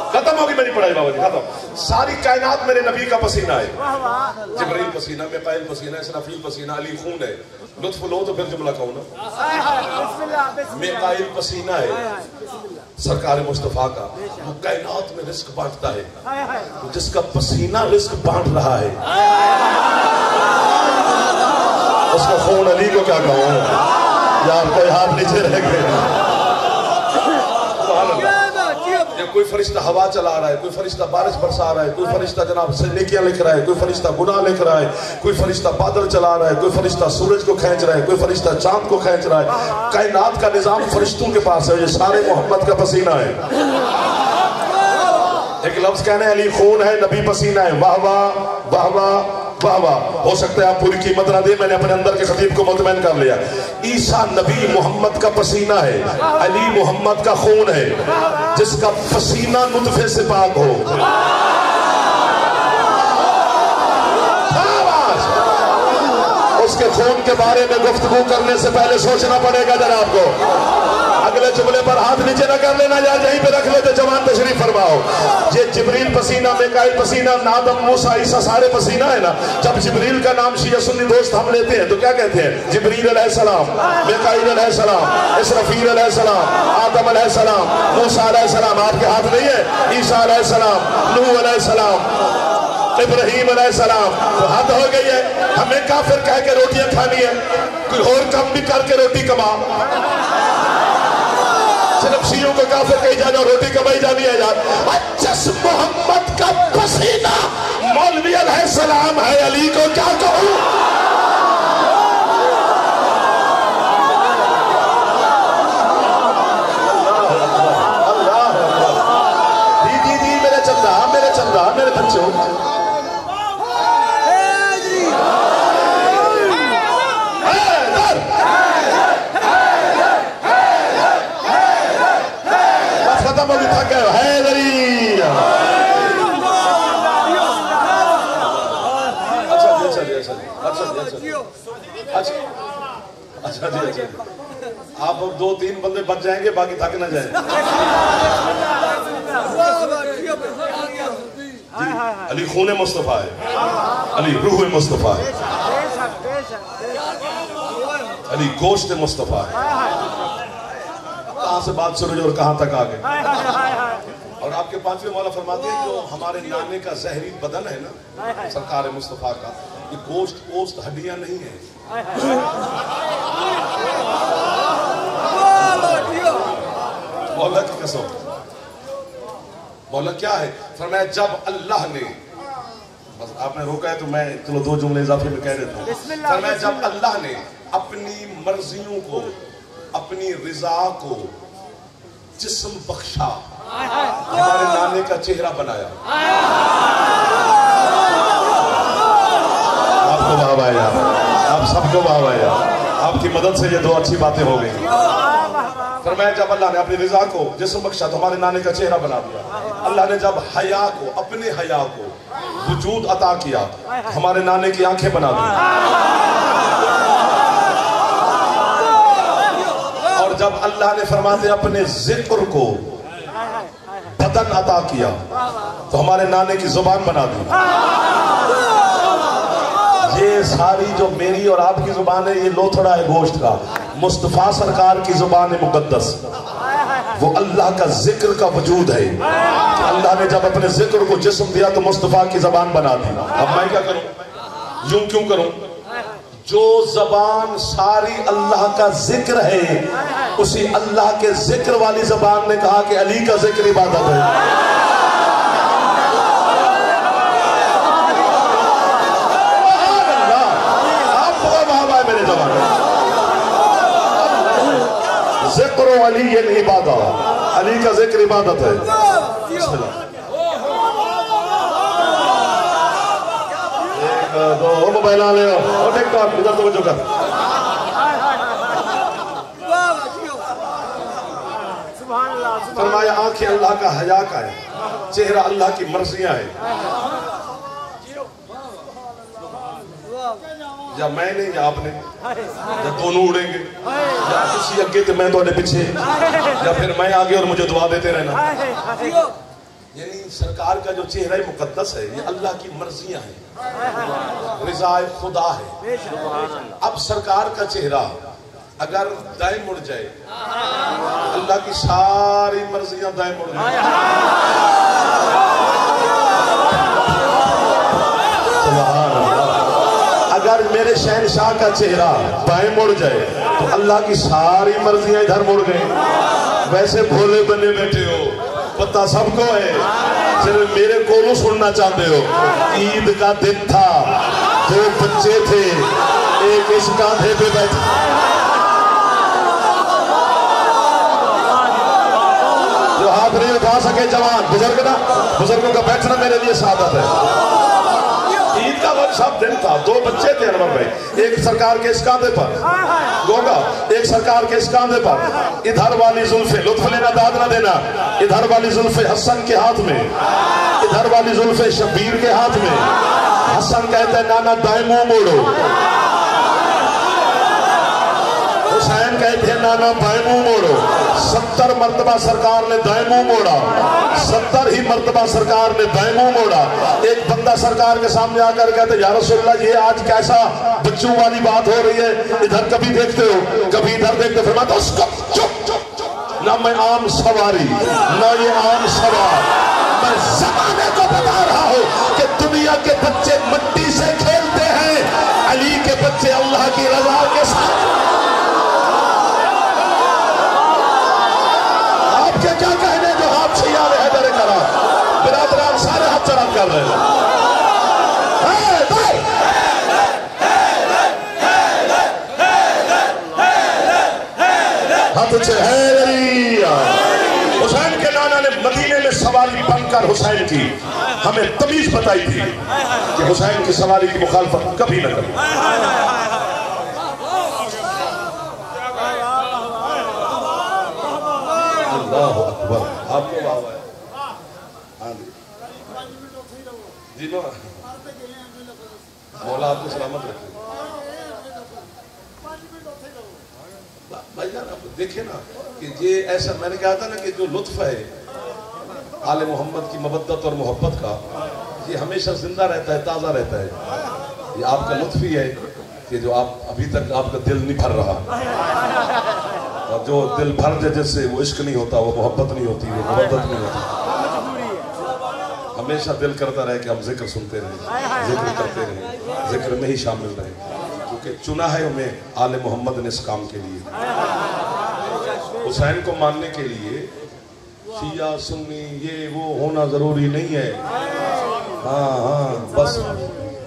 खत्म होगी मेरी पढ़ाई बाबा जी, खत्म। सारी कायनात मेरे नबी का पसीना है। जिब्रील पसीना, मिकाईल पसीना, इसराफील पसीना, अली खून है। लुत्फ लो तो फिर जुमला कहूं ना। मिकाईल पसीना है सरकार मुस्तफा का, वो कायनात में रिस्क बांटता है। तो जिसका पसीना रिस्क बांट रहा है उसका खून अली को क्या कहूं यार। कोई हाथ नीचे रह गए। कोई फरिश्ता हवा चला रहा है, कोई फरिश्ता बारिश बरसा रहा है, कोई फरिश्ता जनाब नेकियां लिख रहा है, कोई फरिश्ता गुनाह लिख रहा है, कोई फरिश्ता बादल चला रहा है, कोई फरिश्ता सूरज को खींच रहा है, कोई फरिश्ता चांद को खींच रहा है। कायनात का निजाम फरिश्तों के पास है, ये सारे मोहम्मद का पसीना है। एक लफ्ज कहने अली खून है, नबी पसीना है। वाह वाह वाह वाह वाह वाह। हो सकता है आप पूरी कीमत ना दे, मैंने अपने अंदर के खतीब को मुतमईन कर लिया। ईसा नबी मोहम्मद का पसीना है, अली मोहम्मद का खून है, जिसका पसीना नुतफे से पाक हो। उसके खून के बारे में गुफ्तगू करने से पहले सोचना पड़ेगा जरा आपको। अगले जुमले पर हाथ नीचे न कर लेना, या यहीं पे रख ले तो जवान तशरीफ फरमाओ। ये जिब्रील पसीना, मिकाईल पसीना, आदम, मूसा, ईसा सारे पसीना है ना। जब जिब्रील का नाम शिया सुन्नी दोस्त हम लेते हैं तो क्या कहते हैं? जिब्रील अलैहिस्सलाम, मिकाईल अलैहिस्सलाम, इसराफील अलैहिस्सलाम, आदम अलैहिस्सलाम, मूसा अलैहिस्सलाम। आपके हाथ नहीं है? ईसा अलैहिस्सलाम, नूह अलैहिस्सलाम। इब्राहीम अलैहिस्सलाम। तो हद हो गई है, हमें काफिर कह के रोटियां खानी है, कोई और काम भी करके रोटी कमा। सिर्फ शियों को काफिर कही जाना, रोटी कमाई जानी है यार। जिस मोहम्मद का पसीना मौलवी अलैहिस्सलाम है, अली को क्या कहूं। मेरे बच्चों, बस खत्म हो गई, थक गए। हैदरी अच्छा जी, आप अब 2-3 बंदे बच जाएंगे, बाकी थक ना जाए। अली खून मुस्तफा है, अली रूह मुस्तफा है, अली गोश्त मुस्तफा है। कहां से बात शुरू और कहां तक आ गए। और आपके पांचवें मौला फरमाते हैं जो हमारे नाने का जहरी बदन है ना, सरकार मुस्तफा का, ये गोश्त पोस्ट हड्डियां नहीं है। मौला की कसम, मौला क्या है फरमाया, जब अल्लाह ने, बस आपने रोका है तो मैं चलो 2 जुमले इजाफे में कह देता हूँ। फरमाया जब अल्लाह ने अपनी मर्जियों को, अपनी रिजा को जिस्म बख्शा, हमारे नाने का चेहरा बनाया। आपको वाह आया, आप सबको वाह आया, आपकी मदद से ये 2 अच्छी बातें हो गई। फरमाया जब अल्लाह ने अपनी रिजा को जिस्म बख्शा तो हमारे नाने का चेहरा बना दिया। अल्लाह ने जब हया को, अपने हया को वजूद अता किया, हमारे नाने की आंखें बना दी। और जब अल्लाह ने फरमाते अपने जिक्र को बदन अता किया तो हमारे नाने की जुबान बना दी। ये सारी जो मेरी और आपकी जुबान है, ये लोथड़ा है गोश्त का। मुस्तफा सरकार की जुबान है मुकद्दस, वो अल्लाह का जिक्र का वजूद है। अल्लाह ने जब अपने जिक्र को जिस्म दिया तो मुस्तफा की जबान बना दी। अब मैं क्या करूं, यूं क्यों करूं? जो जबान सारी अल्लाह का जिक्र है, उसी अल्लाह के जिक्र वाली जबान ने कहा कि अली का जिक्र इबादत है। जिक्र अली ये इबादत, अली का जिक्र इबादत है। एक दो मोबाइल ले लो और टिकटॉक इधर तो बच्चों कर। फरमाया आंखें अल्लाह का हया का है, चेहरा अल्लाह की मर्जियां है। या मैं नहीं या आपने, या दोनों उड़ेंगे, या किसी अगे तो मैं थोड़े पीछे, या फिर मैं आगे और मुझे दुआ देते रहना। यानी सरकार का जो चेहरा मुकद्दस है, ये अल्लाह की मर्जियां हैं, रिज़ाए खुदा है। अब सरकार का चेहरा अगर दाएं मुड़ जाए, अल्लाह की सारी मर्जियां दाएं मुड़ जाए। अगर मेरे शहनशाह का चेहरा बाएं मुड़ जाए तो अल्लाह की सारी मर्जियां इधर मुड़ गई। वैसे भोले बने बैठे हो, पता सबको है, सिर्फ मेरे को सुनना चाहते हो। ईद का दिन था, 2 बच्चे थे, एक इस कांधे पे बैठे, जो हाथ नहीं उठा सके जवान बुजुर्ग ना, बुजुर्गों का बैठना मेरे लिए सादत है। ईद का वो सब दिन था, 2 बच्चे थे अनवर भाई, एक सरकार के इस कांधे पर गोगा, एक सरकार के इस कांधे पर। इधर वाली जुल्फे, लुत्फ लेना दाद ना देना, इधर वाली जुल्फे हसन के हाथ में, इधर वाली जुल्फे शब्बीर के हाथ में। हसन कहते हैं नाना दाएं मुंह मोड़ो, हुसैन कहते हैं नाना बाएं मुंह मोड़ो। 70 मरतबा सरकार ने दाएं मुंह मोड़ा, 70 ही मरतबा सरकार ने बाएं मुंह मोड़ा। एक बंदा सरकार के सामने आकर कहते या रसूलल्लाह ये आज कैसा बच्चों वाली बात हो रही है, इधर कभी देखते हो कभी इधर देखते हो। फरमाता उसको चुप चुप चुप, ना मैं आम सवारी ना ये आम सवार, मैं ज़माने को बता रहा हूँ कि दुनिया मुआविया के बच्चे मिट्टी से खेलते हैं, अली के बच्चे अल्लाह की रजा के साथ। आपके क्या कहने जो आप शियार हैदर करा, बिरादरान सारे हाथ चढ़ा कर रहे हैं। हुसैन के नाना ने मदीने में सवारी बनकर हुसैन की हमें तमीज बताई थी कि हुसैन की सवारी की मुखालफत कभी न करें। अल्लाहु अकबर। आपको वाह है। हाँ जी नो, मौला आपको सलामत रखे। भाई जान आप देखिए ना कि ये ऐसा मैंने कहा था ना कि जो लुत्फ है आले मोहम्मद की मबद्दत और मोहब्बत का, ये हमेशा जिंदा रहता है, ताज़ा रहता है। ये आपका लुत्फ ही है कि जो आप अभी तक आपका दिल नहीं भर रहा, और जो दिल भर जाए जिससे वो इश्क नहीं होता, वो मोहब्बत नहीं होती, वो मोहब्बत नहीं होती। हमेशा दिल करता रहे कि हम जिक्र सुनते रहें, जिक्र करते रहें, जिक्र में ही शामिल रहें, क्योंकि चुना है उन्हें आले मोहम्मद ने इस काम के लिए। हुसैन को मानने के लिए शिया सुन्नी ये वो होना जरूरी नहीं है। हाँ हाँ, बस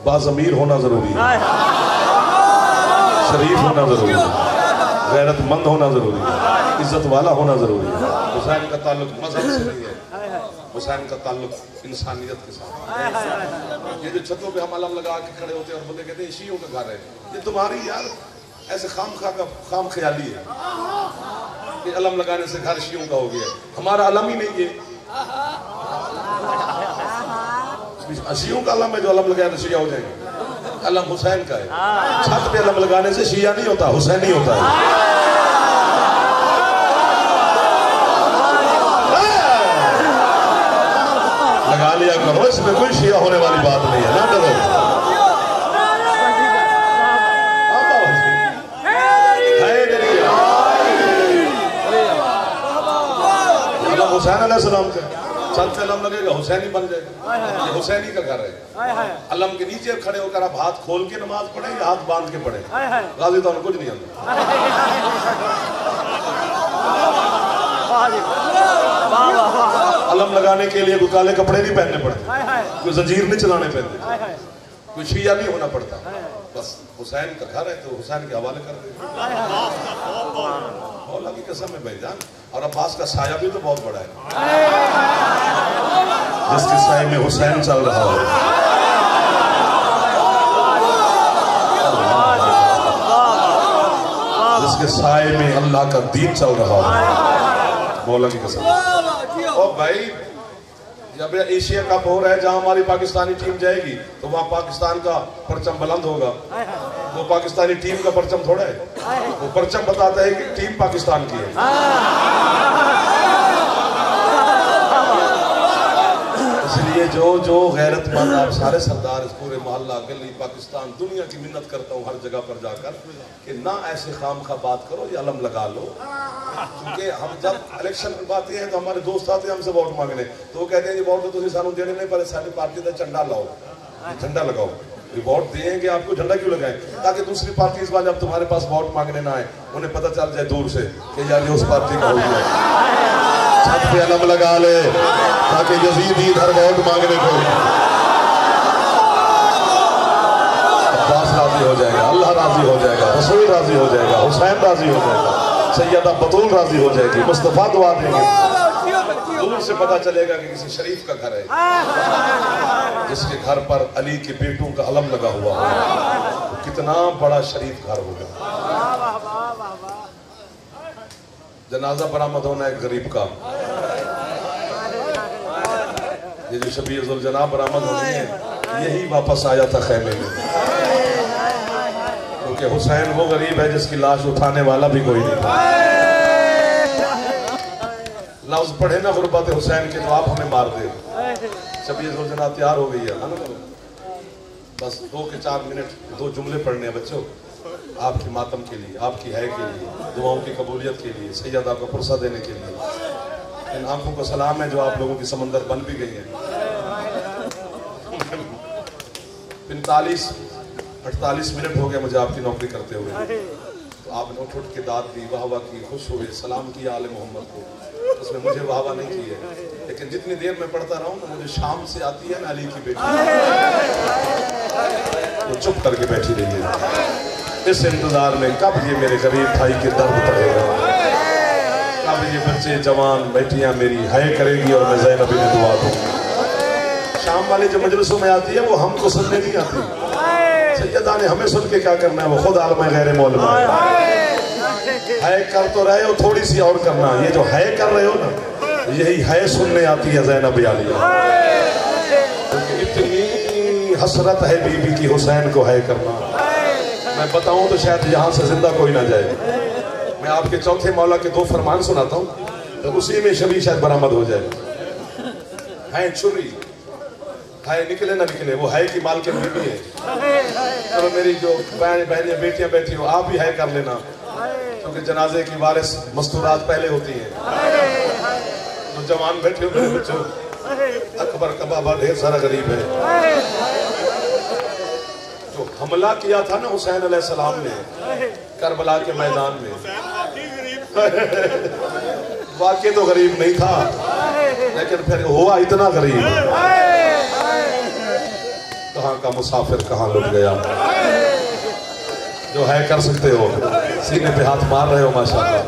बाज़मीर होना जरूरी है, शरीफ होना जरूरी है, गैरतमंद होना जरूरी है, इज्जत वाला होना जरूरी है। हुसैन का ताल्लुक मजहब से नहीं है, हुसैन का ताल्लुक इंसानियत के साथ। ये जो छतों पे हम अलम लगा के खड़े होते हैं और बोलते कहते हैं शियों का घर है, ये तुम्हारी यार ऐसे खाम ख्याली है कि अलम लगाने से घर शियों का हो गया। हमारा अलम ही नहीं है, शियों का अलम है, जो अलम लगाए तो शिया हो जाएंगे। अलम हुसैन का है, छत पे अलम लगाने से शिया नहीं होता, हुसैन नहीं होता है। लगा लिया करो, इसमें कोई शिया होने वाली बात नहीं है ना। डरो हुसैन अलैहिस्सलाम का छत पे अलम लगेगा, हुसैनी बन जाएगा। ये हुसैनी का घर है। अलम के नीचे खड़े होकर आप हाथ खोल के नमाज पढ़े या हाथ बांध के पढ़े, गाजी तो कुछ नहीं आता। अलम लगाने के लिए कोई काले कपड़े नहीं पहनने पड़ते, कोई जंजीर नहीं चलाने पड़ते, कोई शिया नहीं होना पड़ता। बस हुसैन का घर है तो हुसैन के हवाले कर दे। मौला की कसम है भाईजान। और अब्बास का साया भी तो बहुत बड़ा है, जिसके साये में हुसैन चल रहा हो। जिसके साये में अल्लाह का दीन चल रहा हो, मौला की कसम। और भाई जब एशिया कप हो रहा है, जहां हमारी पाकिस्तानी टीम जाएगी तो वहां पाकिस्तान का परचम बुलंद होगा। वो पाकिस्तानी टीम का परचम थोड़ा है, वो परचम बताता है कि टीम पाकिस्तान की है। इसलिए जो गैरतमंद आप सारे सरदार, इस पूरे मोहल्ला गली पाकिस्तान दुनिया की मिन्नत करता हूँ हर जगह पर जाकर कि ना ऐसे खामखा बात करो, ये अलम लगा लो। क्योंकि हम जब इलेक्शन की बात है तो हमारे दोस्त आते हैं हमसे वोट मांगने, तो वो कहते हैं ये वोट तो तुम सानू देने नहीं पर सारी पार्टी का झंडा लाओ, झंडा लगाओ। ये वोट देंगे आपको, झंडा क्यों लगाएं? ताकि दूसरी पार्टी इस बार जब तुम्हारे पास वोट मांगने ना आए, उन्हें पता चल जाए दूर से कि यार ये उस पार्टी का हो गया। छत पे अलम लगा ले ताकि यजीद इधर वोट मांगने को। अब्बास राजी हो जाएगा, अल्लाह राजी हो जाएगा, रसूल राजी हो जाएगा, हुसैन राजी हो जाएगा, सैयदा बतूल राजी हो जाएगी, मुस्तफा दुआ देंगे। दूर से पता चलेगा कि किसी शरीफ का घर है, जिसके घर पर अली के बेटों का अलम लगा हुआ है। कितना बड़ा शरीफ घर होगा। जनाजा बरामद होना एक गरीब का, ये जो शबीहुल जनाब बरामद होनी है, यही वापस आया था खैमे में। क्योंकि हुसैन वो गरीब है जिसकी लाश उठाने वाला भी कोई नहीं था। लफ्ज पढ़े ना गुरबत हुसैन के तो आप हमें मार दे। शबीहुल जनाब तैयार हो गई है, बस 2 के 4 मिनट 2 जुमले पढ़ने हैं बच्चों, आपके मातम के लिए, आपकी है के लिए, दुआओं की कबूलियत के लिए, सैयदा को पुरसा देने के लिए। इन आंखों को सलाम है जो आप लोगों की समंदर बन भी गई है। 48 मिनट हो गए मुझे आपकी नौकरी करते हुए, तो आपने उठ के दाद दी, वाह वाह की, खुश हुए, सलाम किया आले मोहम्मद को, उसमें मुझे वाह वाह नहीं की है। लेकिन जितनी देर मैं पढ़ता रहा हूँ ना, मुझे शाम से आती है ना अली की बेटी, वो चुप करके बैठी रही है इस इंतजार में कब ये मेरे गरीब भाई के दर्द पड़ेगा, कब ये बच्चे जवान बेटियां मेरी है करेगी और मैं ज़ैनब ने दुआ दूंगा। शाम वाली जो मजलिसों में आती है वो हमको सुनने नहीं आती, सैयदा ने हमें सुन के क्या करना है, वो खुद आलम गैर मौलवी है कर तो रहे हो, थोड़ी सी और करना, ये जो है कर रहे हो ना, यही है सुनने आती है ज़ैनब आलिया, क्योंकि इतनी हसरत है बीबी की हुसैन को है करना। मैं बताऊं तो शायद यहाँ से जिंदा कोई ना जाए। मैं आपके चौथे मौला के 2 फरमान सुनाता हूँ, तो उसी में शबी शायद बरामद हो जाए। है छुरी है, निकले ना निकले, वो है कि माल के बीबी है। चलो मेरी जो बहनें बेटियां बैठी हो, आप भी है कर लेना, क्योंकि जनाजे की वारिस मस्तूरात पहले होती हैं। तो जवान बैठे हो मेरे बच्चों, अकबर का बाबा ढेर सारा गरीब है। जो हमला किया था ना हुसैन अलैहिस्सलाम ने करबला के मैदान में, वाकई तो गरीब नहीं था, लेकिन फिर हुआ इतना गरीब, कहाँ का मुसाफिर कहाँ लुट गया। जो है कर सकते हो, सीने पे हाथ मार रहे हो माशाल्लाह।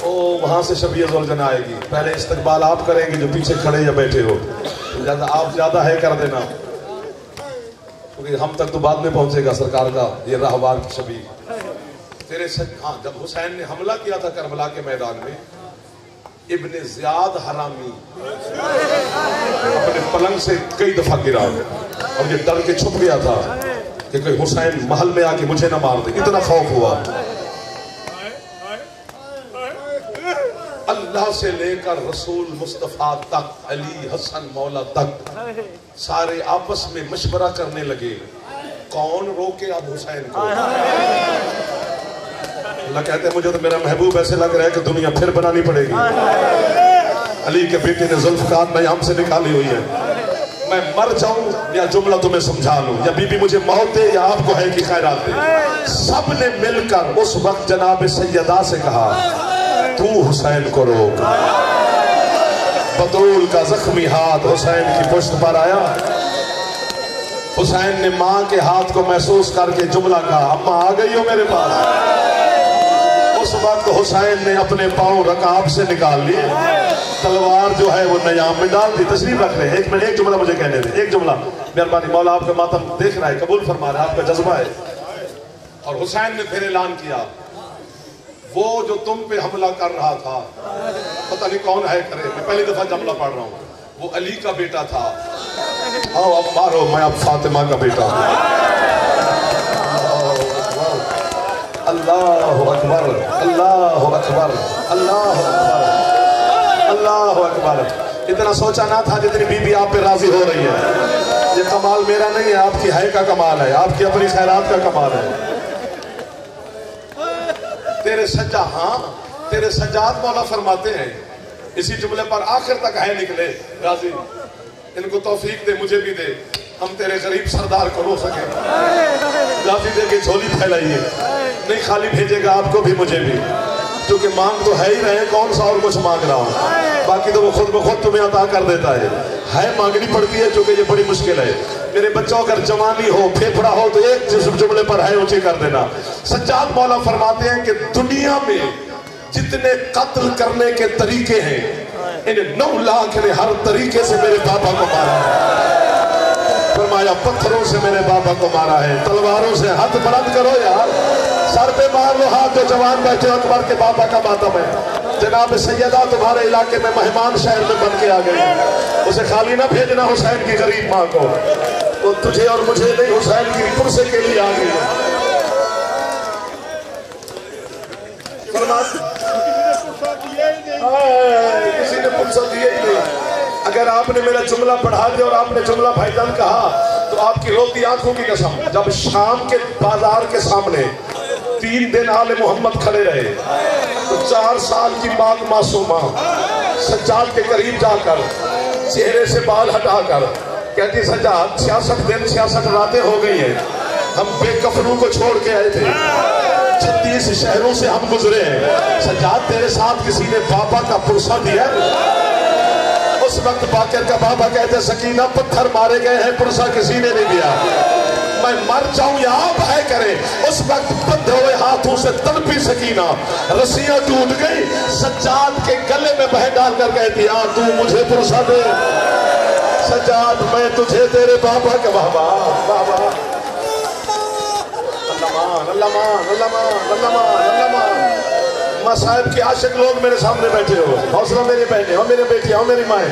ओ वहां से शबीह ज़ुलजना आएगी, पहले इस्तकबाल आप करेंगे जो पीछे खड़े या बैठे हो, आप ज्यादा है कर देना, क्योंकि हम तक तो बाद में पहुंचेगा सरकार का ये राहवार की शबीह तेरे से। हाँ, जब हुसैन ने हमला किया था करबला के मैदान में, इब्ने ज़ियाद हरामी अपने पलंग से कई दफा गिरा और ये डर के छुप गया था कि कोई हुसैन महल में आके मुझे ना मार दे, इतना खौफ हुआ। अल्लाह से लेकर रसूल मुस्तफा तक, अली हसन मौला तक, सारे आपस में मशवरा करने लगे कौन रोके अब हुसैन को। अल्लाह कहते हैं मुझे तो मेरा महबूब ऐसे लग रहा है कि दुनिया फिर बनानी पड़ेगी। अली के बेटे ने जुल्फ़कार नयाम से निकाली हुई है, मैं मर जाऊं या जुमला तुम्हें समझा लूं, या बीबी मुझे मौत दे या आपको है कि खैरात दे। सब ने मिलकर उस वक्त जनाब सैयदा से कहा तू हुसैन को रोक। बतूल का जख्मी हाथ हुसैन की पुश्त पर आया, हुसैन ने माँ के हाथ को महसूस करके जुमला कहा अम्मा आ गई हो मेरे पास। उस वक्त हुसैन ने अपने पांव रकाब से निकाल लिए, तलवार जो है वो नयाम में डाल दी। तशरीफ रख रहे हैं, एक मिनट, एक जुमला मुझे कहने दे, एक जुमला मेहरबानी। मौला आपका मातम देख रहा है, कबूल फरमा रहा है, आपका जज्बा है। और हुसैन ने फिर ऐलान किया वो जो तुम पे हमला कर रहा था, पता नहीं कौन है करे, मैं पहली दफा जुमला पढ़ रहा हूँ, वो अली का बेटा था। आओ अब मारो, मैं अब फातिमा का बेटा हूँ। अल्लाह अकबर, अल्लाह अकबर, अल्लाह अकबर, अल्लाह अकबर। इतना सोचा ना था जितनी बीबी आप पे राजी हो रही है। ये कमाल मेरा नहीं है, आपकी है का कमाल है, आपकी अपनी खैरात का कमाल है। तेरे सज्जा, हाँ तेरे सज्जाद मौला फरमाते हैं, इसी जुमले पर आखिर तक है निकले राजी, इनको तौफीक दे, मुझे भी दे, हम तेरे गरीब सरदार को रो सके। राजी दे के झोली फैलाइए, नहीं खाली भेजेगा आपको भी मुझे भी, क्योंकि मांग तो है ही रहे, कौन सा और कुछ मांग रहा हूँ, बाकी तो वो खुद ब खुद तुम्हें अता कर देता है मांगनी पड़ती है, क्योंकि ये बड़ी मुश्किल है। मेरे बच्चों अगर जवानी हो, फेफड़ा हो, तो एक जुमले पर है ऊंचे कर देना। सज्जाद मौला फरमाते हैं कि दुनिया में जितने कत्ल करने के तरीके हैं, इन 9 लाख ने हर तरीके से मेरे पापा को मारा है। फरमाया पत्थरों से मेरे बाबा को मारा है, तलवारों से। हाथ बुलंद करो यार, सर पे मार लो हाथ जो जवान बैठे अकबर के बाबा का मातम है। जनाब सैयदा तुम्हारे इलाके में मेहमान शहर में बन के आ गई, उसे खाली ना भेजना हुसैन की गरीब माँ को, वो तुझे और मुझे नहीं हुसैन की पुरसे के लिए आ गई है। किसी ने पुरसा दिए ही नहीं। अगर आपने मेरा जुमला पढ़ा दिया और आपने जुमला भाईजान कहा तो आपकी रोती आंखों की कसम, जब शाम के बाजार के सामने 3 दिन आले मोहम्मद खड़े रहे तो 4 साल की बात मासूमा सज्जाद के करीब जाकर चेहरे से बाल हटाकर कहती सजाद 66 दिन 66 रातें हो गई हैं, हम बेकफनों को छोड़ के आए थे, 36 शहरों से हम गुजरे हैं। सजाद तेरे साथ किसी ने बाबा का पुरसा दिया? उस वक्त बाकर का बाबा कहते सकीना पत्थर मारे गए हैं, पुरसा किसी ने नहीं दिया। मैं मर जाऊं या आप है करे। उस वक्त बंधे हुए हाथों से तड़पी सकीना, रस्सियां टूट गई, सज्जाद के गले में बह डालकर कहती आ तू मुझे पुरसा दे। सज्जाद मैं तुझे तेरे बाबा के बाबा बाबा माँ साहब के आशिक लोग मेरे सामने बैठे हो, हौसला मेरी बहने हो, मेरी बेटियां हो, मेरी माए,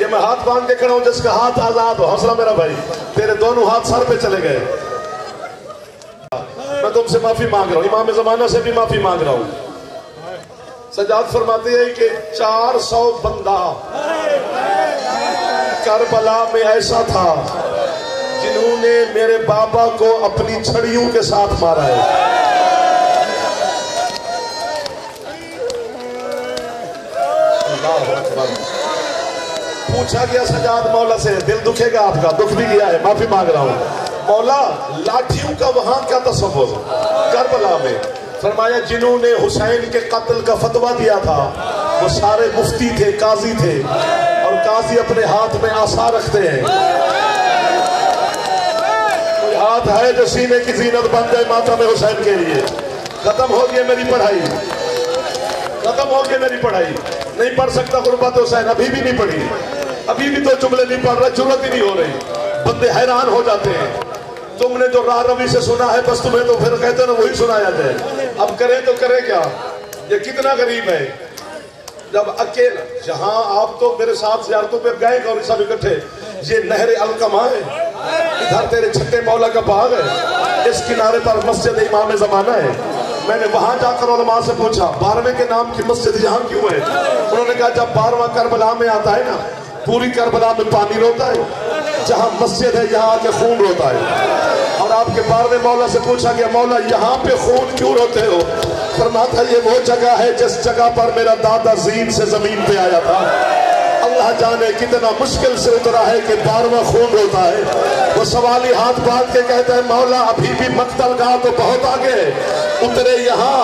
ये मैं हाथ बांध के खड़ा हूं जिसका हाथ आजाद हो, हौसला मेरा भाई। तेरे दोनों हाथ सर पे चले गए, मैं तुमसे माफी मांग रहा हूं, इमाम ज़माना से भी माफी मांग रहा हूं। सजाद फरमाते हैं कि 400 बंदा करबला में ऐसा था जिन्होंने मेरे बाबा को अपनी छड़ियों के साथ मारा है। पूछा गया सजाद मौला से, दिल दुखेगा आपका, दुख भी गया है, माफी मांग रहा हूं मौला, लाठियों का वहां क्या तसव्वुर करबला में? फरमाया जिन्होंने हुसैन के कत्ल का फतवा दिया था वो सारे मुफ्ती थे, काजी थे, और काजी अपने हाथ में आसा रखते हैं। कोई हाथ है जो सीने की जीनत बन जाए माता में हुसैन के लिए? खत्म हो गई मेरी पढ़ाई, खत्म हो गई मेरी पढ़ाई, नहीं पढ़ सकता गुरबत हुसैन, अभी भी नहीं पढ़ी, अभी भी तो जुमले नहीं पढ़ रहा, जरूरत ही नहीं हो रही। बंदे हैरान हो जाते हैं, तुमने जो राह रवी से सुना है बस तुम्हें तो फिर कहते ना वही सुनाया जाए। अब करें तो करें क्या? ये कितना गरीब है जब अकेला, जहां आप तो मेरे साथ ज़ियारतों पे गए और सब इकट्ठे, ये नहर अलकमा है, इधर तेरे छठे मौला का बाग है, इस किनारे पर मस्जिद इमाम ज़माना है। मैंने वहां जाकर उलमा से पूछा 12वें के नाम की मस्जिद यहाँ क्यों है? उन्होंने कहा जब 12वां करबला में आता है ना, पूरी करबला में पानी रोता है, जहाँ मस्जिद है यहाँ आके खून रोता है। और आपके 12वें मौला से पूछा गया मौला यहाँ पे खून क्यों रोते हो? फरमाता ये वो जगह है जिस जगह पर मेरा दादा ज़ीन से जमीन पे आया था। अल्लाह जाने कितना मुश्किल से उतरा है कि 12वां खून रोता है। वो सवाली हाथ बांध के कहता है मौला अभी भी मक्तल गाह तो बहुत आगे है, उतरे यहाँ,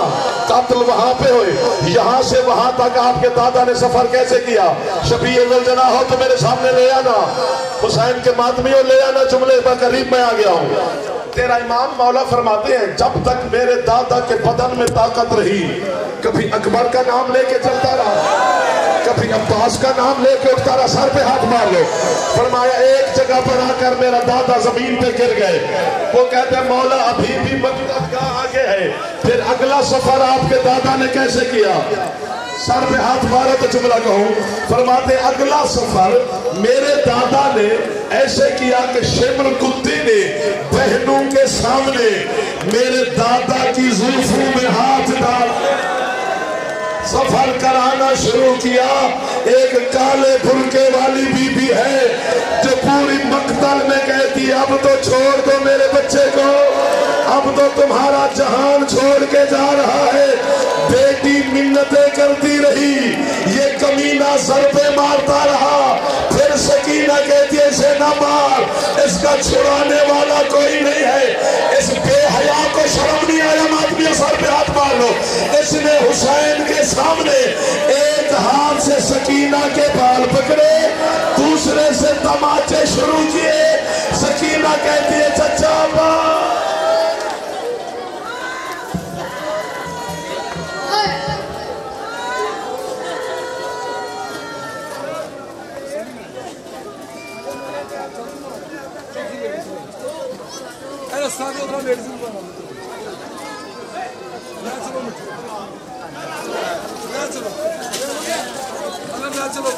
कातिल वहां पे हुए, यहाँ से वहां तक आपके दादा ने सफर कैसे किया? शफीउल जना हो तो मेरे सामने ले आना, हुसैन के मातमियों ले आना, जुमले पर करीब मैं आ गया हूँ। तेरा इमाम मौला फरमाते हैं जब तक मेरे दादा के बदन में ताकत रही, कभी अकबर का नाम लेके चलता रहा, कभी अब्बास का नाम लेके उठता रहा, सर पे हाथ मार लो। फरमाया एक जगह पर आकर मेरा दादा जमीन पे गिर गए, वो कहते हैं मौला अभी भी मकतब का आगे है। फिर अगला सफर आपके दादा ने कैसे किया? सर पे हाथ मारे तो जुमला कहूं, फरमाते अगला सफर मेरे दादा ने ऐसे किया कि शिमर कुत्ते ने बहनों के सामने मेरे दादा की जुल्फों में हाथ डाल सफर कराना शुरू किया। एक काले फुलके वाली बीबी है जो पूरी मक्तल में कहती अब तो छोड़ दो मेरे बच्चे को, अब तो तुम्हारा जहान छोड़ के जा रहा है। बेटी मिन्नतें करती रही, ये कमीना सर पे मारता रहा, फिर सकीना कहती है इसे ना मार, इसका छुड़ाने वाला कोई नहीं है। इस बेहया को शर्म नहीं आया? मातमी सर पे हाथ मार लो। इसने हुसैन के सामने एक हाथ से सकीना के बाल पकड़े, दूसरे से तमाचे शुरू किए। सकीना कहती है चचा चलो